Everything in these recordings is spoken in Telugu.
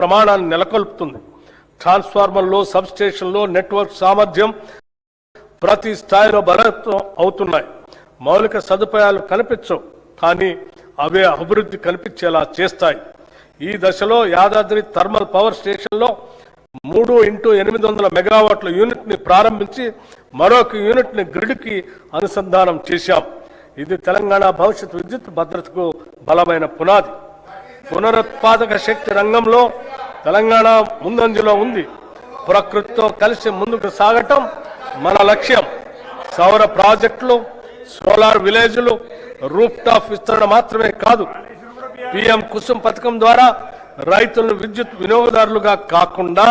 ప్రమాణాన్ని నెలకొల్పుతుంది. ట్రాన్స్ఫార్మర్లు, సబ్స్టేషన్లు, నెట్వర్క్ సామర్థ్యం ప్రతి స్థాయిలో బలోపేతం అవుతున్నాయి. మౌలిక సదుపాయాలు కనిపించవు, కానీ అవే అభివృద్ధి కనిపించేలా చేస్తాయి. ఈ దశలో యాదాద్రి థర్మల్ పవర్ స్టేషన్లో 3x800 మెగావాట్ల యూనిట్ ని ప్రారంభించి మరొక యూనిట్ ని గ్రిడ్ కి అనుసంధానం చేశాం. ఇది తెలంగాణ భవిష్యత్ విద్యుత్ భద్రతకు బలమైన పునాది. పునరుత్పాదక శక్తి రంగంలో తెలంగాణ ముందంజలో ఉంది. ప్రకృతితో కలిసి ముందుకు సాగటం మన లక్ష్యం. సౌర ప్రాజెక్టులు, సోలార్ విలేజ్లు, రూఫ్ టాప్ విస్తరణ మాత్రమే కాదు, PM కుసుమ్ పథకం ద్వారా రైతులను విద్యుత్ వినియోగదారులుగా కాకుండా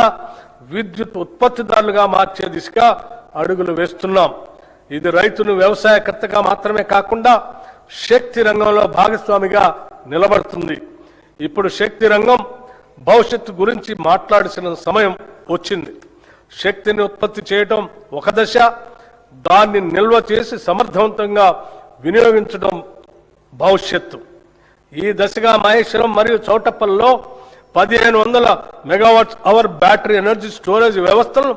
విద్యుత్ ఉత్పత్తిదారులుగా మార్చే దిశగా అడుగులు వేస్తున్నాం. ఇది రైతును వ్యవసాయకర్తగా మాత్రమే కాకుండా శక్తి రంగంలో భాగస్వామిగా నిలబడుతుంది. ఇప్పుడు శక్తి రంగం భవిష్యత్తు గురించి మాట్లాడాల్సిన సమయం వచ్చింది. శక్తిని ఉత్పత్తి చేయడం ఒక దశ, దాన్ని నిల్వ చేసి సమర్థవంతంగా వినియోగించడం భవిష్యత్తు. ఈ దశగా మహేశ్వరం మరియు చౌటప్పల్లో 1500 megawatts hour battery energy storage వ్యవస్థలను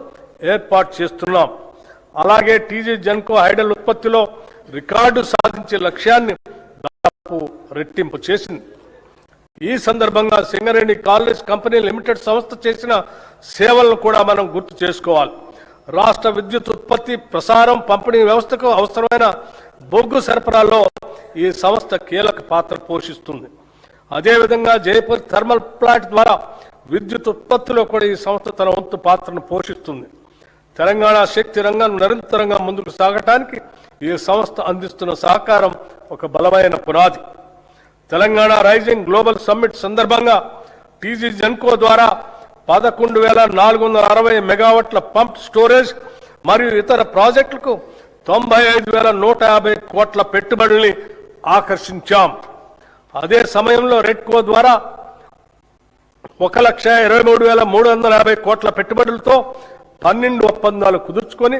ఏర్పాటు చేస్తున్నాం. అలాగే టీజీ జెన్కో హైడల్ ఉత్పత్తిలో రికార్డు సాధించే లక్ష్యాన్ని దాదాపు రెట్టింపు చేసింది. ఈ సందర్భంగా సింగరేణి కాలేజ్ కంపెనీ లిమిటెడ్ సంస్థ చేసిన సేవలను కూడా మనం గుర్తు చేసుకోవాలి. రాష్ట్ర విద్యుత్ ఉత్పత్తి, ప్రసారం, పంపిణీ వ్యవస్థకు అవసరమైన బొగ్గు సరఫరాలో ఈ సంస్థ కీలక పాత్ర పోషిస్తుంది. అదేవిధంగా జైపూర్ థర్మల్ ప్లాంట్ ద్వారా విద్యుత్ ఉత్పత్తిలో కూడా ఈ సంస్థ తన వంతు పాత్రను పోషిస్తుంది. తెలంగాణ శక్తి రంగం నిరంతరంగా ముందుకు సాగటానికి ఈ సంస్థ అందిస్తున్న సహకారం ఒక బలమైన పునాది. తెలంగాణ రైజింగ్ గ్లోబల్ సమ్మిట్ సందర్భంగా టీజీ జెన్కో ద్వారా 11,460 మెగావాట్ల పంప్ స్టోరేజ్ మరియు ఇతర ప్రాజెక్టులకు 95,150 కోట్ల పెట్టుబడుల్ని ఆకర్షించాం. అదే సమయంలో రెడ్కో ద్వారా 1,23,350 కోట్ల పెట్టుబడులతో 12 ఒప్పందాలు కుదుర్చుకొని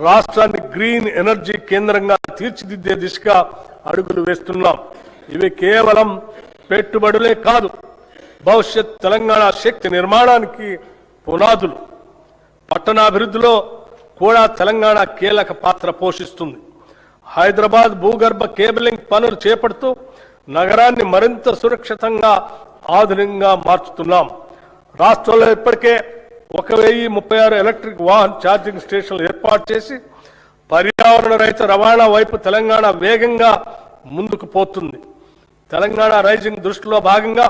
రాష్ట్రాన్ని గ్రీన్ ఎనర్జీ కేంద్రంగా తీర్చిదిద్దే దిశగా అడుగులు వేస్తున్నాం. ఇవి కేవలం పెట్టుబడులే కాదు, భవిష్యత్ తెలంగాణ శక్తి నిర్మాణానికి పునాదులు. పట్టణాభివృద్ధిలో కూడా తెలంగాణ కీలక పాత్ర పోషిస్తుంది. హైదరాబాద్ భూగర్భ కేబులింగ్ పనులు చేపడుతూ నగరాన్ని మరింత సురక్షితంగా, ఆధునికంగా మార్చుతున్నాం. రాష్ట్రంలో ఇప్పటికే 1036 ఎలక్ట్రిక్ వాహన్ ఛార్జింగ్ స్టేషన్లు ఏర్పాటు చేసి పర్యావరణ రహిత రవాణా వైపు తెలంగాణ వేగంగా ముందుకు పోతుంది. తెలంగాణ రైజింగ్ దృష్టిలో భాగంగా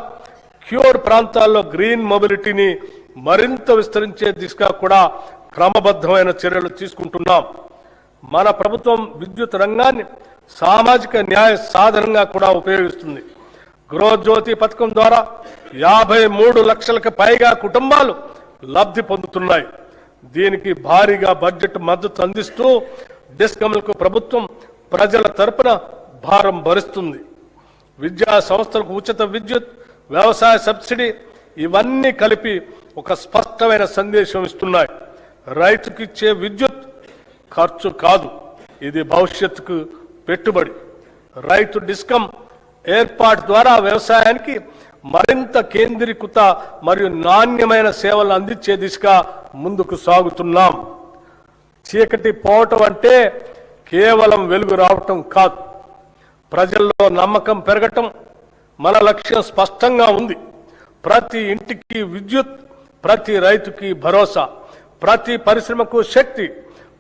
క్యూర్ ప్రాంతాల్లో గ్రీన్ మొబిలిటీని మరింత విస్తరించే దిశగా కూడా క్రమబద్ధమైన చర్యలు తీసుకుంటున్నాం. మన ప్రభుత్వం విద్యుత్ రంగాన్ని సామాజిక న్యాయ సాధనంగా కూడా ఉపయోగిస్తుంది. గృహజ్యోతి పథకం ద్వారా 53 లక్షలకు పైగా కుటుంబాలు లబ్ధి పొందుతున్నాయి. దీనికి భారీగా బడ్జెట్ మద్దతు అందిస్తూ డిస్కమ్లకు ప్రభుత్వం ప్రజల తరపున భారం భరిస్తుంది. విద్యా సంస్థలకు ఉచిత విద్యుత్, వ్యవసాయ సబ్సిడీ ఇవన్నీ కలిపి ఒక స్పష్టమైన సందేశం ఇస్తున్నాయి. రైతుకు ఇచ్చే విద్యుత్ ఖర్చు కాదు, ఇది భవిష్యత్తుకు పెట్టుబడి. రైతు డిస్కమ్ ఏర్పాటు ద్వారా వ్యవసాయానికి మరింత కేంద్రీకృత మరియు నాణ్యమైన సేవలు అందించే దిశగా ముందుకు సాగుతున్నాం. చీకటి పోవటం అంటే కేవలం వెలుగు రావటం కాదు, ప్రజల్లో నమ్మకం పెరగటం. మన లక్ష్యం స్పష్టంగా ఉంది. ప్రతి ఇంటికి విద్యుత్, ప్రతి రైతుకి భరోసా, ప్రతి పరిశ్రమకు శక్తి,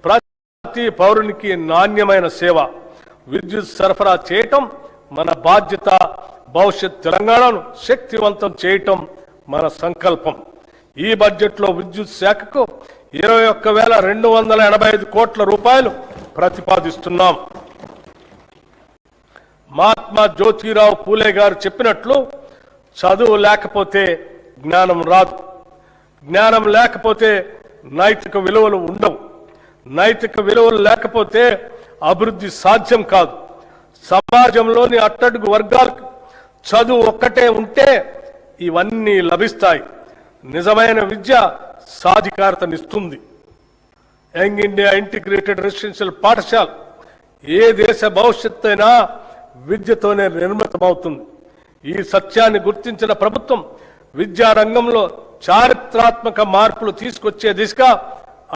ప్రతి పౌరునికి నాణ్యమైన సేవ. విద్యుత్ సరఫరా చేయటం మన బాధ్యత. భవిష్యత్ తెలంగాణను శక్తివంతం చేయటం మన సంకల్పం. ఈ బడ్జెట్లో విద్యుత్ శాఖకు 21,285 కోట్ల రూపాయలు ప్రతిపాదిస్తున్నాం. మహాత్మా జ్యోతిరావు పూలే గారు చెప్పినట్లు, చదువు లేకపోతే జ్ఞానం రాదు, జ్ఞానం లేకపోతే నైతిక విలువలు ఉండవు, నైతిక విలువలు లేకపోతే అభివృద్ధి సాధ్యం కాదు. సమాజంలోని అట్టడుగు వర్గాలకు చదువు ఒక్కటే ఉంటే ఇవన్నీ లభిస్తాయి. నిజమైన విద్య సాధికారతనిస్తుంది. యంగ్ ఇండియా ఇంటిగ్రేటెడ్ రెసిడెన్షియల్ పాఠశాల ఏ దేశ భవిష్యత్తు అయినా విద్యతోనే నిర్మితమవుతుంది. ఈ సత్యాన్ని గుర్తించిన ప్రభుత్వం విద్యారంగంలో చారిత్రాత్మక మార్పులు తీసుకొచ్చే దిశగా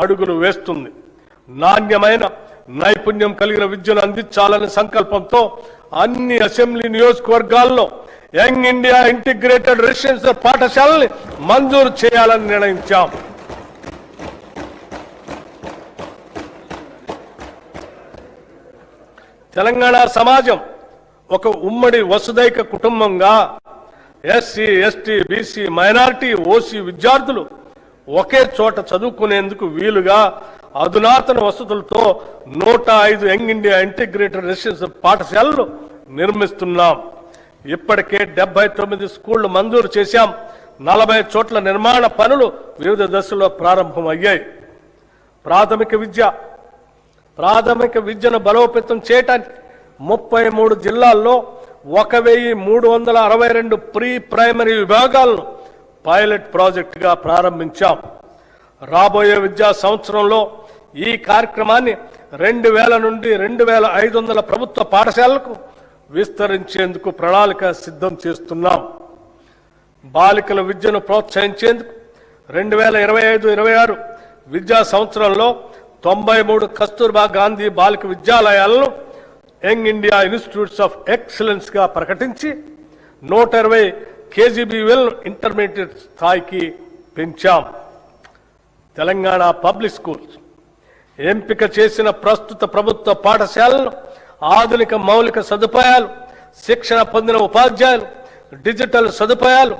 అడుగులు వేస్తుంది. నాణ్యమైన నైపుణ్యం కలిగిన విద్యను అందించాలనే సంకల్పంతో అన్ని అసెంబ్లీ నియోజకవర్గాల్లో యంగ్ ఇండియా ఇంటిగ్రేటెడ్ రెసిడెన్షియల్ పాఠశాలని మంజూరు చేయాలని నిర్ణయించాం. తెలంగాణ సమాజం ఒక ఉమ్మడి వసుదైక కుటుంబంగా SC, ST, BC, minority, OC విద్యార్థులు ఒకే చోట చదువుకునేందుకు వీలుగా అధునాతన వసతులతో 105 యంగ్ ఇండియా ఇంటిగ్రేటెడ్ రెసిడెన్షియల్ పాఠశాలలు నిర్మిస్తున్నాం. ఇప్పటికే 79 స్కూళ్లు మంజూరు చేశాం. 40 చోట్ల నిర్మాణ పనులు వివిధ దశల్లో ప్రారంభమయ్యాయి. ప్రాథమిక విద్యను బలోపేతం చేయడానికి 33 జిల్లాల్లో 1362 ప్రీ ప్రైమరీ విభాగాలను పైలట్ ప్రాజెక్టుగా ప్రారంభించాం. రాబోయే విద్యా సంవత్సరంలో ఈ కార్యక్రమాన్ని 2000 నుండి 2500 ప్రభుత్వ పాఠశాలలకు విస్తరించేందుకు ప్రణాళిక సిద్ధం చేస్తున్నాం. బాలికల విద్యను ప్రోత్సహించేందుకు 2025-26 విద్యా సంవత్సరంలో 93 కస్తూర్బా గాంధీ బాలిక విద్యాలయాలను young India institutes of excellence గా ప్రకటించి 120 కేజీబీవీఎల్ ఇంటర్మీడియట్ స్థాయికి పెంచాం. తెలంగాణ పబ్లిక్ స్కూల్స్ ఎంపిక చేసిన ప్రస్తుత ప్రభుత్వ పాఠశాలలను ఆధునిక మౌలిక సదుపాయాలు, శిక్షణ పొందిన ఉపాధ్యాయులు, డిజిటల్ సదుపాయాలు,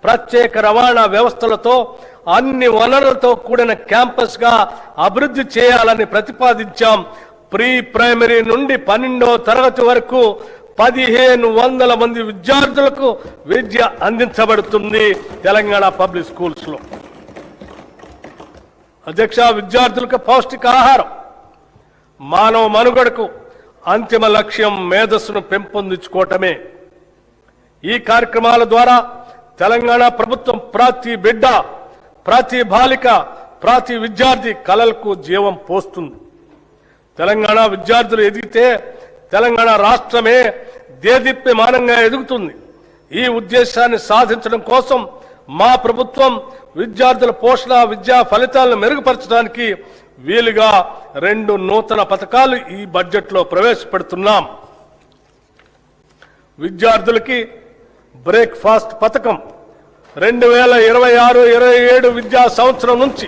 ప్రత్యేక రవాణా వ్యవస్థలతో అన్ని వనరులతో కూడిన క్యాంపస్ గా అభివృద్ధి చేయాలని ప్రతిపాదించాం. ప్రీ ప్రైమరీ నుండి 12వ తరగతి వరకు 1500 మంది విద్యార్థులకు విద్య అందించబడుతుంది తెలంగాణ పబ్లిక్ స్కూల్స్ లో. అధ్యక్ష, విద్యార్థులకు పౌష్టికాహారం మానవ మనుగడకు అంతిమ లక్ష్యం మేధస్సును పెంపొందించుకోవటమే. ఈ కార్యక్రమాల ద్వారా తెలంగాణ ప్రభుత్వం ప్రతి బిడ్డ, ప్రతి బాలిక, ప్రతి విద్యార్థి కలలకు జీవం పోస్తుంది. తెలంగాణ విద్యార్థులు ఎదిగితే తెలంగాణ రాష్ట్రమే దేదీప్యమానంగా ఎదుగుతుంది. ఈ ఉద్దేశాన్ని సాధించడం కోసం మా ప్రభుత్వం విద్యార్థుల పోషణ, విద్యా ఫలితాలను మెరుగుపరచడానికి వీలుగా 2 నూతన పథకాలు ఈ బడ్జెట్లో ప్రవేశపెడుతున్నాం. విద్యార్థులకి బ్రేక్ఫాస్ట్ పథకం 2026-27 విద్యా సంవత్సరం నుంచి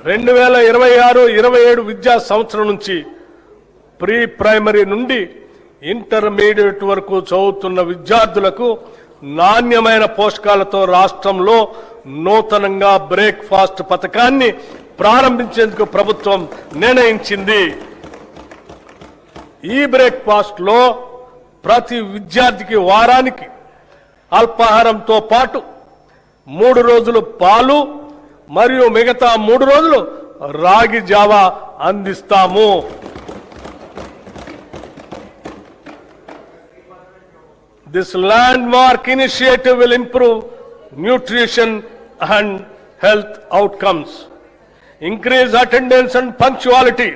2026-27 విద్యా సంవత్సరం నుంచి ప్రీ ప్రైమరీ నుండి ఇంటర్మీడియట్ వరకు చదువుతున్న విద్యార్థులకు నాణ్యమైన పోషకాలతో రాష్ట్రంలో నూతనంగా బ్రేక్ఫాస్ట్ పథకాన్ని ప్రారంభించేందుకు ప్రభుత్వం నిర్ణయించింది. ఈ బ్రేక్ఫాస్ట్ లో ప్రతి విద్యార్థికి వారానికి అల్పాహారంతో పాటు 3 రోజులు పాలు మరియు మిగతా 3 రోజులు రాగి జావా అందిస్తాము. This landmark initiative will improve nutrition and health outcomes, increase attendance and punctuality,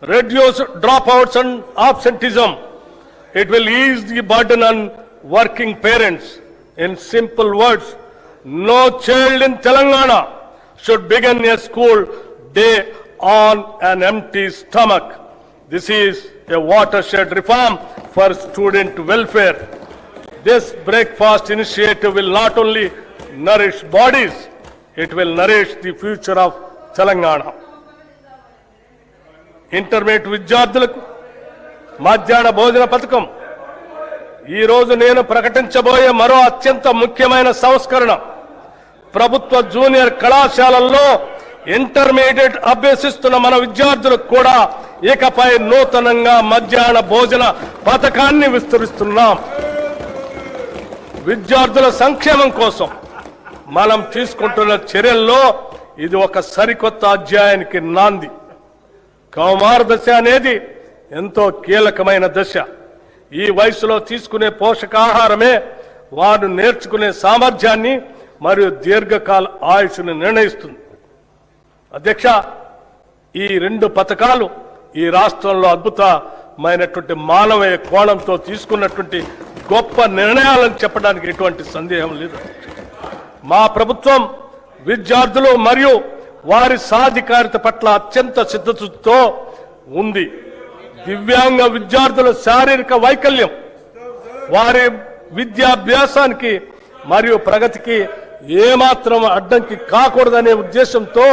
reduce dropouts and absenteeism. It will ease the burden on working parents. In simple words, no child in Telangana should begin a school day on an empty stomach. This is a watershed reform for student welfare. This breakfast initiative will not only nourish bodies, it will nourish the future of Telangana. Intermediate విద్యార్థులకు మధ్యాహ్న భోజన పథకం ఈ రోజు నేను ప్రకటించబోయే మరో అత్యంత ముఖ్యమైన సంస్కరణ. ప్రభుత్వ జూనియర్ కళాశాలల్లో ఇంటర్మీడియట్ అభ్యసిస్తున్న మన విద్యార్థులకు కూడా ఇకపై నూతనంగా మధ్యాహ్న భోజన పథకాన్ని విస్తరిస్తున్నాం. విద్యార్థుల సంక్షేమం కోసం మనం తీసుకుంటున్న చర్యల్లో ఇది ఒక సరికొత్త అధ్యాయానికి నాంది. కౌమార దశ అనేది ఎంతో కీలకమైన దశ. ఈ వయసులో తీసుకునే పోషకాహారమే వారు నేర్చుకునే సామర్థ్యాన్ని మరియు దీర్ఘకాల ఆయుష్ను నిర్ణయిస్తుంది. అధ్యక్ష, ఈ 2 పథకాలు ఈ రాష్ట్రంలో అద్భుత మైనటువంటి మానవీయ కోణంతో తీసుకున్నటువంటి గొప్ప నిర్ణయాలను చెప్పడానికి ఎటువంటి సందేహం లేదు. మా ప్రభుత్వం విద్యార్థులు మరియు వారి సాధికారిత పట్ల అత్యంత సిద్ధతతో ఉంది. దివ్యాంగ విద్యార్థుల శారీరక వైకల్యం వారి విద్యాభ్యాసానికి మరియు ప్రగతికి ఏమాత్రం అడ్డంకి కాకూడదనే ఉద్దేశంతో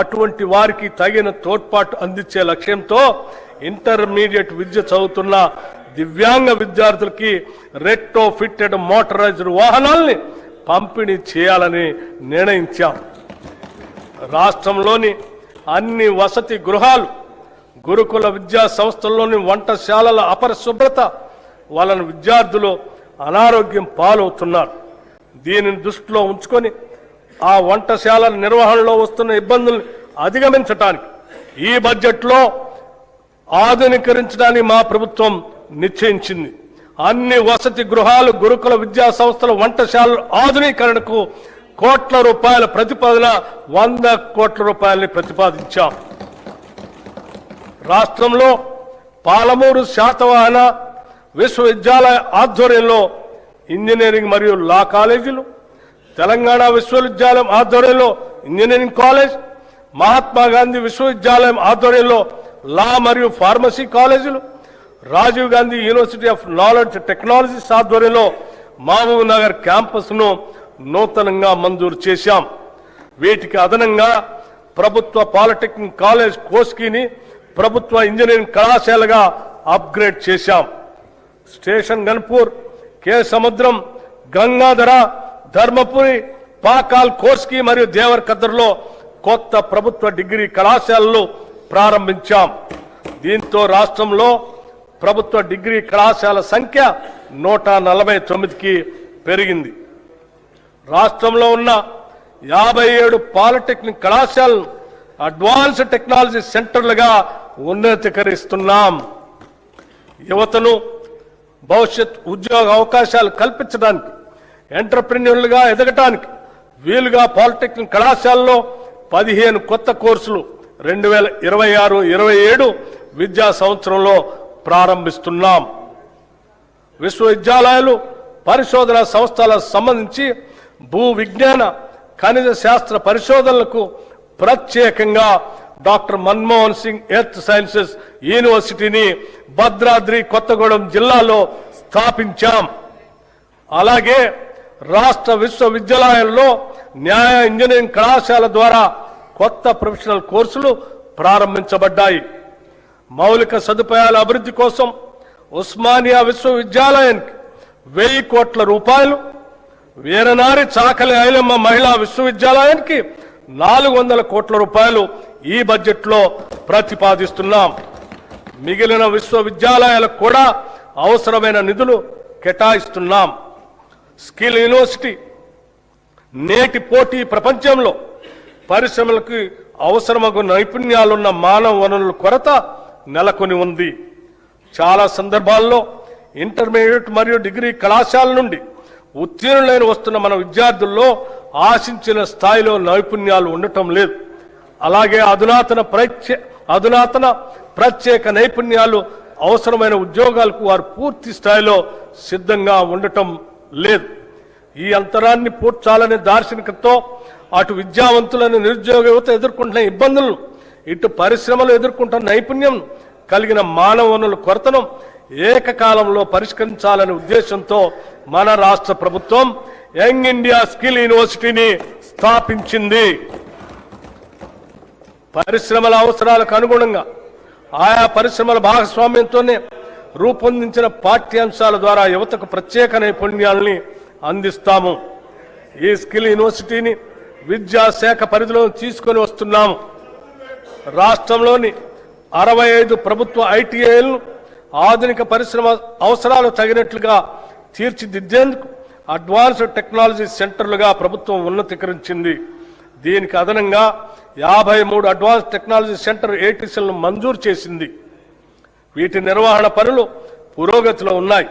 అటువంటి వారికి తగిన తోడ్పాటు అందించే లక్ష్యంతో ఇంటర్మీడియట్ విద్య చదువుతున్న దివ్యాంగ విద్యార్థులకి రెట్రో ఫిట్టెడ్ మోటరైజ్డ్ వాహనాల్ని పంపిణీ చేయాలని నిర్ణయించాం. రాష్ట్రంలోని అన్ని వసతి గృహాలు, గురుకుల విద్యా సంస్థల్లోని వంటశాలల అపరిశుభ్రత వలన విద్యార్థులు అనారోగ్యం పాలవుతున్నారు. దీనిని దృష్టిలో ఉంచుకొని ఆ వంటశాలల నిర్వహణలో వస్తున్న ఇబ్బందులను అధిగమించడానికి ఈ బడ్జెట్లో ఆధునీకరించడానికి మా ప్రభుత్వం నిశ్చయించింది. అన్ని వసతి గృహాలు, గురుకుల విద్యా సంస్థల వంటశాలల ఆధునీకరణకు కోట్ల రూపాయల ప్రతిపాదన 100 కోట్ల రూపాయలని ప్రతిపాదించాం. రాష్ట్రంలో పాలమూరు శాతవాహన విశ్వవిద్యాలయ ఆధ్వర్యంలో ఇంజనీరింగ్ మరియు లా కాలేజీలు, తెలంగాణ విశ్వవిద్యాలయం ఆధ్వర్యంలో ఇంజనీరింగ్ కాలేజ్, మహాత్మా గాంధీ విశ్వవిద్యాలయం ఆధ్వర్యంలో లా మరియు ఫార్మసీ కాలేజీలు, Rajiv Gandhi university of knowledge technologies ఆధ్వర్యంలో మహబూబ్ నగర్ క్యాంపస్ను నూతనంగా మంజూరు చేశాం. వీటికి అదనంగా ప్రభుత్వ పాలిటెక్నిక్ కాలేజ్ కోస్కీని ప్రభుత్వ ఇంజనీరింగ్ కళాశాలగా అప్గ్రేడ్ చేశాం. స్టేషన్ గన్పూర్, కె సముద్రం, గంగాధర, ధర్మపురి, పాకాల్, కోస్కీ మరియు దేవరకద్రలో కొత్త ప్రభుత్వ డిగ్రీ కళాశాలలు ప్రారంభించాం. దీంతో రాష్ట్రంలో ప్రభుత్వ డిగ్రీ కళాశాల సంఖ్య 149కి పెరిగింది. రాష్ట్రంలో ఉన్న 57 పాలిటెక్నిక్ కళాశాలను అడ్వాన్స్డ్ టెక్నాలజీ సెంటర్లుగా ఉన్నతీకరిస్తున్నాం. యువతను భవిష్యత్ ఉద్యోగ అవకాశాలు కల్పించడానికి, ఎంటర్ప్రెన్యూర్లుగా ఎదగటానికి వీలుగా పాలిటెక్నిక్ కళాశాలలో 15 కొత్త కోర్సులు 2026-27 విద్యా సంవత్సరంలో ప్రారంభిస్తున్నాం. విశ్వవిద్యాలయాలు, పరిశోధనా సంస్థలకు సంబంధించి భూ విజ్ఞాన, ఖనిజ శాస్త్ర పరిశోధనలకు ప్రత్యేకంగా doctor Manmohan Singh earth sciences యూనివర్సిటీని భద్రాద్రి కొత్తగూడెం జిల్లాలో స్థాపించాం. అలాగే రాష్ట్ర విశ్వవిద్యాలయాల్లో న్యాయ ఇంజనీరింగ్ కళాశాల ద్వారా కొత్త ప్రొఫెషనల్ కోర్సులు ప్రారంభించబడ్డాయి. మౌలిక సదుపాయాల అభివృద్ధి కోసం ఉస్మానియా విశ్వవిద్యాలయానికి 1000 కోట్ల రూపాయలు, వీరనారి చాకలి ఐలమ్మ మహిళా విశ్వవిద్యాలయానికి 400 కోట్ల రూపాయలు ఈ బడ్జెట్లో ప్రతిపాదిస్తున్నాం. మిగిలిన విశ్వవిద్యాలయాలకు కూడా అవసరమైన నిధులు కేటాయిస్తున్నాం. స్కిల్ యూనివర్సిటీ నేటి పోటీ ప్రపంచంలో పరిశ్రమలకు అవసరమగు నైపుణ్యాలున్న మానవ వనరుల కొరత నెలకొని ఉంది. చాలా సందర్భాల్లో ఇంటర్మీడియట్ మరియు డిగ్రీ కళాశాల నుండి ఉత్తీర్ణులైన వస్తున్న మన విద్యార్థుల్లో ఆశించిన స్థాయిలో నైపుణ్యాలు ఉండటం లేదు. అలాగే అధునాతన ప్రత్యేక నైపుణ్యాలు అవసరమైన ఉద్యోగాలకు వారు పూర్తి స్థాయిలో సిద్ధంగా ఉండటం లేదు. ఈ అంతరాన్ని పూడ్చాలనే దార్శనికతతో అటు విద్యావంతులను, నిరుద్యోగ యువత ఎదుర్కొంటున్న ఇబ్బందులను, ఇటు పరిశ్రమలు ఎదుర్కొంటున్న నైపుణ్యం కలిగిన మానవ వనరుల కొరతను ఏకకాలంలో పరిష్కరించాలనే ఉద్దేశంతో మన రాష్ట్ర ప్రభుత్వం యంగ్ ఇండియా స్కిల్ యూనివర్సిటీని స్థాపించింది. పరిశ్రమల అవసరాలకు అనుగుణంగా ఆయా పరిశ్రమల భాగస్వామ్యంతోనే రూపొందించిన పాఠ్యాంశాల ద్వారా యువతకు ప్రత్యేక నైపుణ్యాలని అందిస్తాము. ఈ స్కిల్ యూనివర్సిటీని విద్యాశాఖ పరిధిలో తీసుకొని వస్తున్నాము. రాష్ట్రంలోని 65 ప్రభుత్వ ఐటీఐలను ఆధునిక పరిశ్రమ అవసరాలు తగినట్లుగా తీర్చిదిద్దేందుకు అడ్వాన్స్డ్ టెక్నాలజీ సెంటర్లుగా ప్రభుత్వం ఉన్నతీకరించింది. దీనికి అదనంగా 53 అడ్వాన్స్ టెక్నాలజీ సెంటర్ ఏటీసీలను మంజూరు చేసింది. వీటి నిర్వహణ పనులు పురోగతిలో ఉన్నాయి.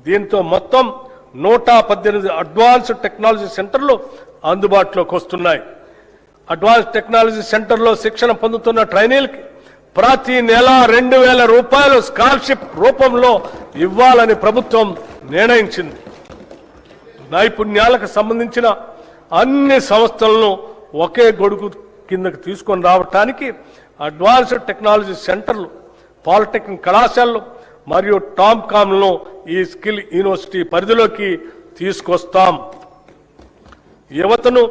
దీంతో మొత్తం 118 అడ్వాన్స్డ్ టెక్నాలజీ సెంటర్లు అందుబాటులోకి వస్తున్నాయి. అడ్వాన్స్ టెక్నాలజీ సెంటర్లో శిక్షణ పొందుతున్న ట్రైనీలకి ప్రతి నెల 2,000 రూపాయలు స్కాలర్షిప్ రూపంలో ఇవ్వాలని ప్రభుత్వం నిర్ణయించింది. నైపుణ్యాలకు సంబంధించిన అన్ని సంస్థలను ఒకే గొడుగు కిందకు తీసుకొని రావడానికి అడ్వాన్స్డ్ టెక్నాలజీ సెంటర్లు, పాలిటెక్నిక్ కళాశాలలు మరియు టామ్కామ్లను ఈ స్కిల్ యూనివర్సిటీ పరిధిలోకి తీసుకొస్తాం. యువతను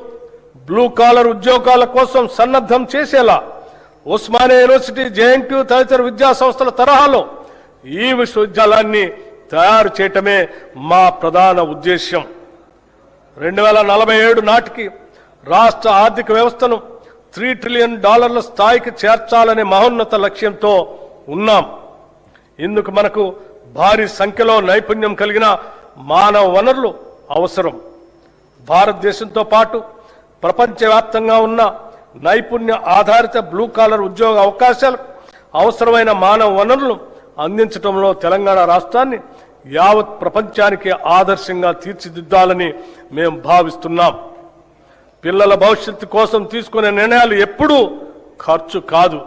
బ్లూ కాలర్ ఉద్యోగాల కోసం సన్నద్ధం చేసేలా ఉస్మానియా యూనివర్సిటీ, జేఎన్టీయూ తదితర విద్యా సంస్థల తరహాలో ఈ విశ్వవిద్యాలయాన్ని తయారు చేయటమే మా ప్రధాన ఉద్దేశ్యం. 2047 నాటికి రాష్ట్ర ఆర్థిక వ్యవస్థను $3 ట్రిలియన్ స్థాయికి చేర్చాలనే మహోన్నత లక్ష్యంతో ఉన్నాం. ఇందుకు మనకు భారీ సంఖ్యలో నైపుణ్యం కలిగిన మానవ వనరులు అవసరం. భారతదేశంతో పాటు ప్రపంచవ్యాప్తంగా ఉన్న నైపుణ్య ఆధారిత బ్లూ కాలర్ ఉద్యోగ అవకాశాలకు అవసరమైన మానవ వనరులను అందించడంలో తెలంగాణ రాష్ట్రాన్ని యావత్ ప్రపంచానికి ఆదర్శంగా తీర్చిదిద్దాలని మేము భావిస్తున్నాం. పిల్లల భవిష్యత్తు కోసం తీసుకునే నిర్ణయాలు ఎప్పుడూ ఖర్చు కాదు,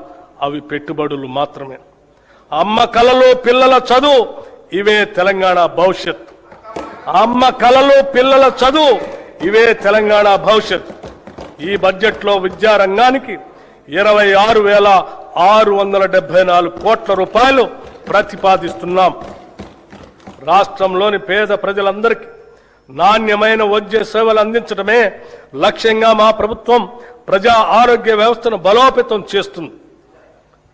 అవి పెట్టుబడులు మాత్రమే. అమ్మ కలలు పిల్లల చదువు, ఇవే తెలంగాణ భవిష్యత్. అమ్మ కలలు పిల్లల చదువు, ఇవే తెలంగాణ భవిష్యత్. ఈ బడ్జెట్లో విద్యారంగానికి 26,674 కోట్ల రూపాయలు ప్రతిపాదిస్తున్నాం. రాష్ట్రంలోని పేద ప్రజలందరికీ నాణ్యమైన వైద్య సేవలు అందించడమే లక్ష్యంగా మా ప్రభుత్వం ప్రజా ఆరోగ్య వ్యవస్థను బలోపేతం చేస్తుంది.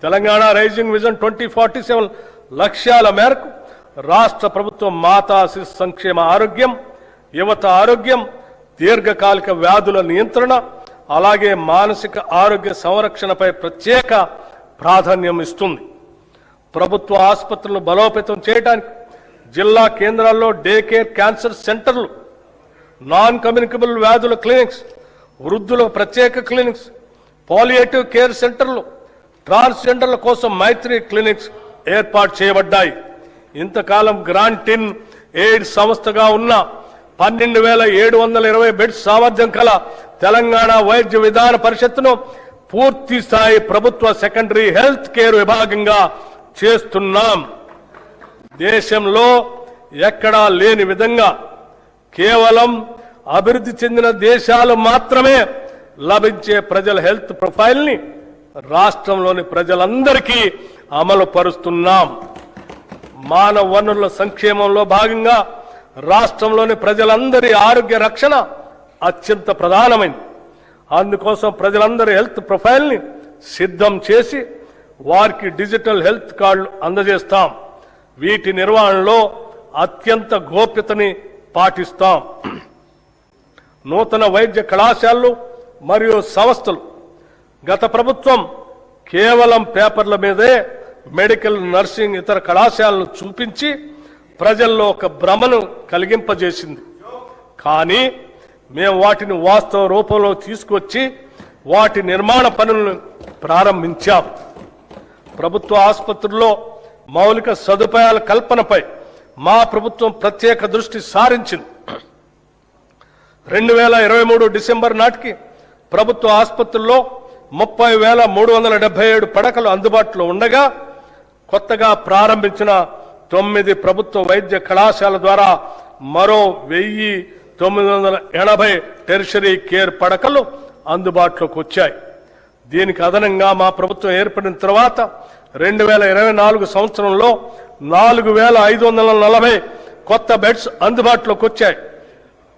తెలంగాణ రైజింగ్ విజన్ 2047 లక్ష్యాల మేరకు రాష్ట్ర ప్రభుత్వం మాతా శిశు సంక్షేమ ఆరోగ్యం, యువత ఆరోగ్యం, దీర్ఘకాలిక వ్యాధుల నియంత్రణ, అలాగే మానసిక ఆరోగ్య సంరక్షణపై ప్రత్యేక ప్రాధాన్యం ఇస్తుంది. ప్రభుత్వ ఆసుపత్రులను బలోపేతం చేయడానికి జిల్లా కేంద్రాల్లో డే కేర్ క్యాన్సర్ సెంటర్లు, నాన్ కమ్యూనికబుల్ వ్యాధుల క్లినిక్స్, వృద్ధుల ప్రత్యేక క్లినిక్స్, పాలియేటివ్ కేర్ సెంటర్లు, ట్రాన్స్జెండర్ల కోసం మైత్రి క్లినిక్స్ ఏర్పాటు చేయబడ్డాయి. ఇంతకాలం గ్రాంట్ ఇన్ ఎయిడ్ సంస్థగా ఉన్న 12,720 బెడ్స్ సామర్థ్యం కల తెలంగాణ వైద్య విధాన పరిషత్తును పూర్తి స్థాయి ప్రభుత్వ సెకండరీ హెల్త్ కేర్ విభాగంగా చేస్తున్నాం. దేశంలో ఎక్కడా లేని విధంగా కేవలం అభివృద్ధి చెందిన దేశాలు మాత్రమే లభించే ప్రజల హెల్త్ ప్రొఫైల్ని రాష్ట్రంలోని ప్రజలందరికీ అమలు పరుస్తున్నాం. మానవ వనరుల సంక్షేమంలో భాగంగా రాష్ట్రంలోని ప్రజలందరి ఆరోగ్య రక్షణ అత్యంత ప్రధానమైంది. అందుకోసం ప్రజలందరి హెల్త్ ప్రొఫైల్ని సిద్ధం చేసి వారికి డిజిటల్ హెల్త్ కార్డులు అందజేస్తాం. వీటి నిర్వహణలో అత్యంత గోప్యతని పాటిస్తాం. నూతన వైద్య కళాశాలలు మరియు సంస్థలు గత ప్రభుత్వం కేవలం పేపర్ల మీదే మెడికల్, నర్సింగ్, ఇతర కళాశాలను చూపించి ప్రజల్లో ఒక భ్రమను కలిగింపజేసింది. కానీ మేము వాటిని వాస్తవ రూపంలో తీసుకొచ్చి వాటి నిర్మాణ పనులను ప్రారంభించాం. ప్రభుత్వ ఆసుపత్రుల్లో మౌలిక సదుపాయాల కల్పనపై మా ప్రభుత్వం ప్రత్యేక దృష్టి సారించింది. 2023 డిసెంబర్ నాటికి ప్రభుత్వ ఆసుపత్రుల్లో 30,377 పడకలు అందుబాటులో ఉండగా కొత్తగా ప్రారంభించిన 9 ప్రభుత్వ వైద్య కళాశాల ద్వారా మరో 1,980 టెరిషరీ కేర్ పడకలు అందుబాటులోకి వచ్చాయి. దీనికి అదనంగా మా ప్రభుత్వం ఏర్పడిన తర్వాత 2024 సంవత్సరంలో 4,540 కొత్త బెడ్స్ అందుబాటులోకి వచ్చాయి.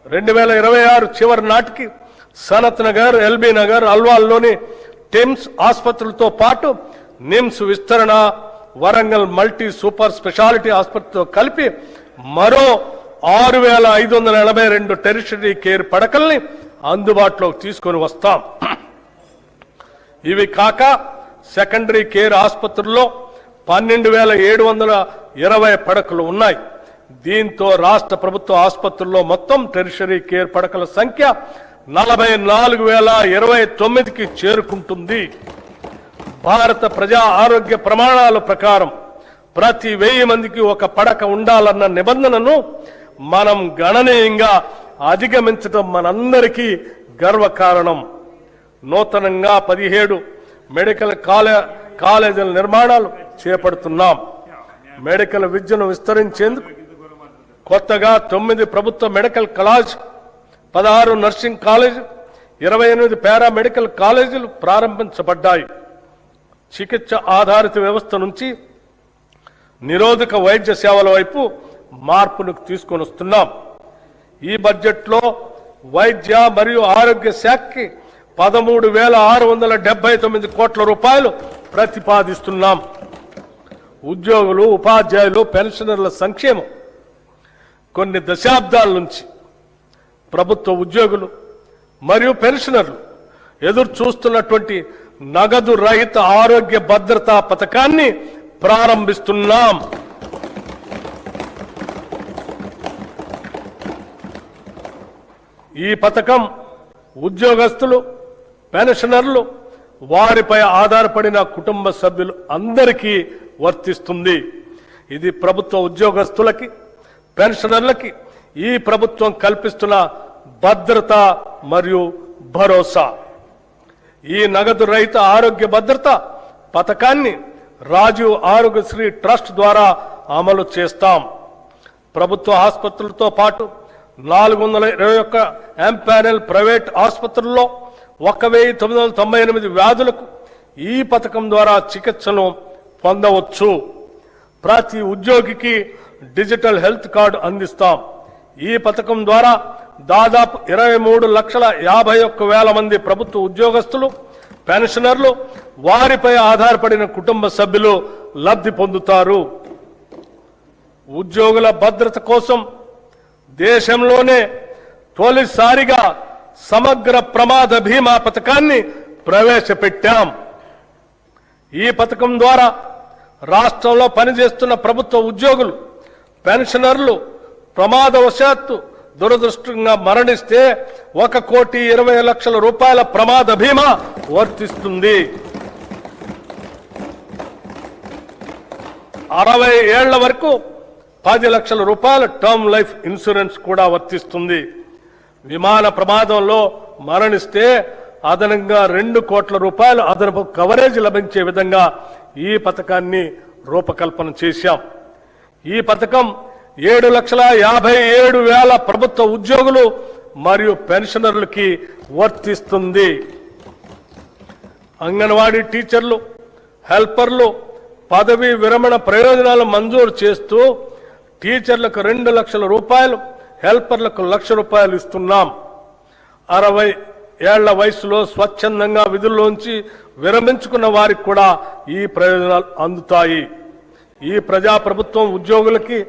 2026 చివరి నాటికి సనత్ నగర్, ఎల్బీ నగర్, అల్వాల్లోని టిమ్స్ ఆసుపత్రులతో పాటు నిమ్స్ విస్తరణ, వరంగల్ మల్టీ సూపర్ స్పెషాలిటీ ఆసుపత్రితో కలిపి మరో 6,582 టెరిషరీ కేర్ పడకల్ని అందుబాటులోకి తీసుకొని వస్తాం. ఇవి కాక సెకండరీ కేర్ ఆసుపత్రుల్లో 12,720 పడకలు ఉన్నాయి. దీంతో రాష్ట్ర ప్రభుత్వ ఆసుపత్రుల్లో మొత్తం టెరిషరీ కేర్ పడకల సంఖ్య 44,029కి చేరుకుంటుంది. భారత ప్రజా ఆరోగ్య ప్రమాణాల ప్రకారం ప్రతి 1000 మందికి ఒక పడక ఉండాలన్న నిబంధనను మనం గణనీయంగా అధిగమించడం మనందరికీ గర్వకారణం. నూతనంగా 17 మెడికల్ కాలేజీల నిర్మాణాలు చేపడుతున్నాం. మెడికల్ విద్యను విస్తరించేందుకు కొత్తగా 9 ప్రభుత్వ medical college, 16 nursing college, 28 paramedical కాలేజీలు ప్రారంభించబడ్డాయి. చికిత్స ఆధారిత వ్యవస్థ నుంచి నిరోధక వైద్య సేవల వైపు మార్పును తీసుకొని వస్తున్నాం. ఈ బడ్జెట్లో వైద్య మరియు ఆరోగ్య శాఖకి 13,679 కోట్ల రూపాయలు ప్రతిపాదిస్తున్నాం. ఉద్యోగులు, ఉపాధ్యాయులు, పెన్షనర్ల సంక్షేమం. కొన్ని దశాబ్దాల నుంచి ప్రభుత్వ ఉద్యోగులు మరియు పెన్షనర్లు ఎదురు చూస్తున్నటువంటి నగదు రహిత ఆరోగ్య భద్రతా పథకాన్ని ప్రారంభిస్తున్నాం. ఈ పథకం ఉద్యోగస్తులు, పెన్షనర్లు, వారిపై ఆధారపడిన కుటుంబ సభ్యులు అందరికీ వర్తిస్తుంది. ఇది ప్రభుత్వ ఉద్యోగస్తులకి, పెన్షనర్లకి ఈ ప్రభుత్వం కల్పిస్తున్న భద్రత మరియు భరోసా. ఈ నగదు రహిత ఆరోగ్య భద్రత పథకాన్ని రాజీవ్ ఆరోగ్యశ్రీ ట్రస్ట్ ద్వారా అమలు చేస్తాం. ప్రభుత్వ ఆసుపత్రులతో పాటు 421 ఎంపానెల్ ప్రైవేట్ ఆసుపత్రుల్లో 1998 వ్యాధులకు ఈ పథకం ద్వారా చికిత్సను పొందవచ్చు. ప్రతి ఉద్యోగికి డిజిటల్ హెల్త్ కార్డు అందిస్తాం. ఈ పథకం ద్వారా దాదాపు 23,51,000 మంది ప్రభుత్వ ఉద్యోగస్తులు, పెన్షనర్లు, వారిపై ఆధారపడిన కుటుంబ సభ్యులు లబ్ధి పొందుతారు. ఉద్యోగుల భద్రత కోసం దేశంలోనే తొలిసారిగా సమగ్ర ప్రమాద బీమా పథకాన్ని ప్రవేశపెట్టాం. ఈ పథకం ద్వారా రాష్ట్రంలో పనిచేస్తున్న ప్రభుత్వ ఉద్యోగులు, పెన్షనర్లు ప్రమాదవశాత్తు దురదృష్టంగా మరణిస్తే 1,20,00,000 రూపాయల ప్రమాద బీమా వర్తిస్తుంది. 60 ఏళ్ల వరకు 10 లక్షల రూపాయల టర్మ్ లైఫ్ ఇన్సూరెన్స్ కూడా వర్తిస్తుంది. విమాన ప్రమాదంలో మరణిస్తే అదనంగా 2 కోట్ల రూపాయలు అదనపు కవరేజ్ లభించే విధంగా ఈ పథకాన్ని రూపకల్పన చేశాం. ఈ పథకం 7,57,000 ప్రభుత్వ ఉద్యోగులు మరియు పెన్షనర్లకి వర్తిస్తుంది. అంగన్వాడీ టీచర్లు, హెల్పర్లు పదవీ విరమణ ప్రయోజనాలు మంజూరు చేస్తూ టీచర్లకు 2 లక్షల రూపాయలు, హెల్పర్లకు 1,00,000 రూపాయలు ఇస్తున్నాం. 60 ఏళ్ల వయసులో స్వచ్ఛందంగా విధుల్లోంచి విరమించుకున్న వారికి కూడా ఈ ప్రయోజనాలు అందుతాయి. ఈ ప్రజాప్రభుత్వం ఉద్యోగులకి,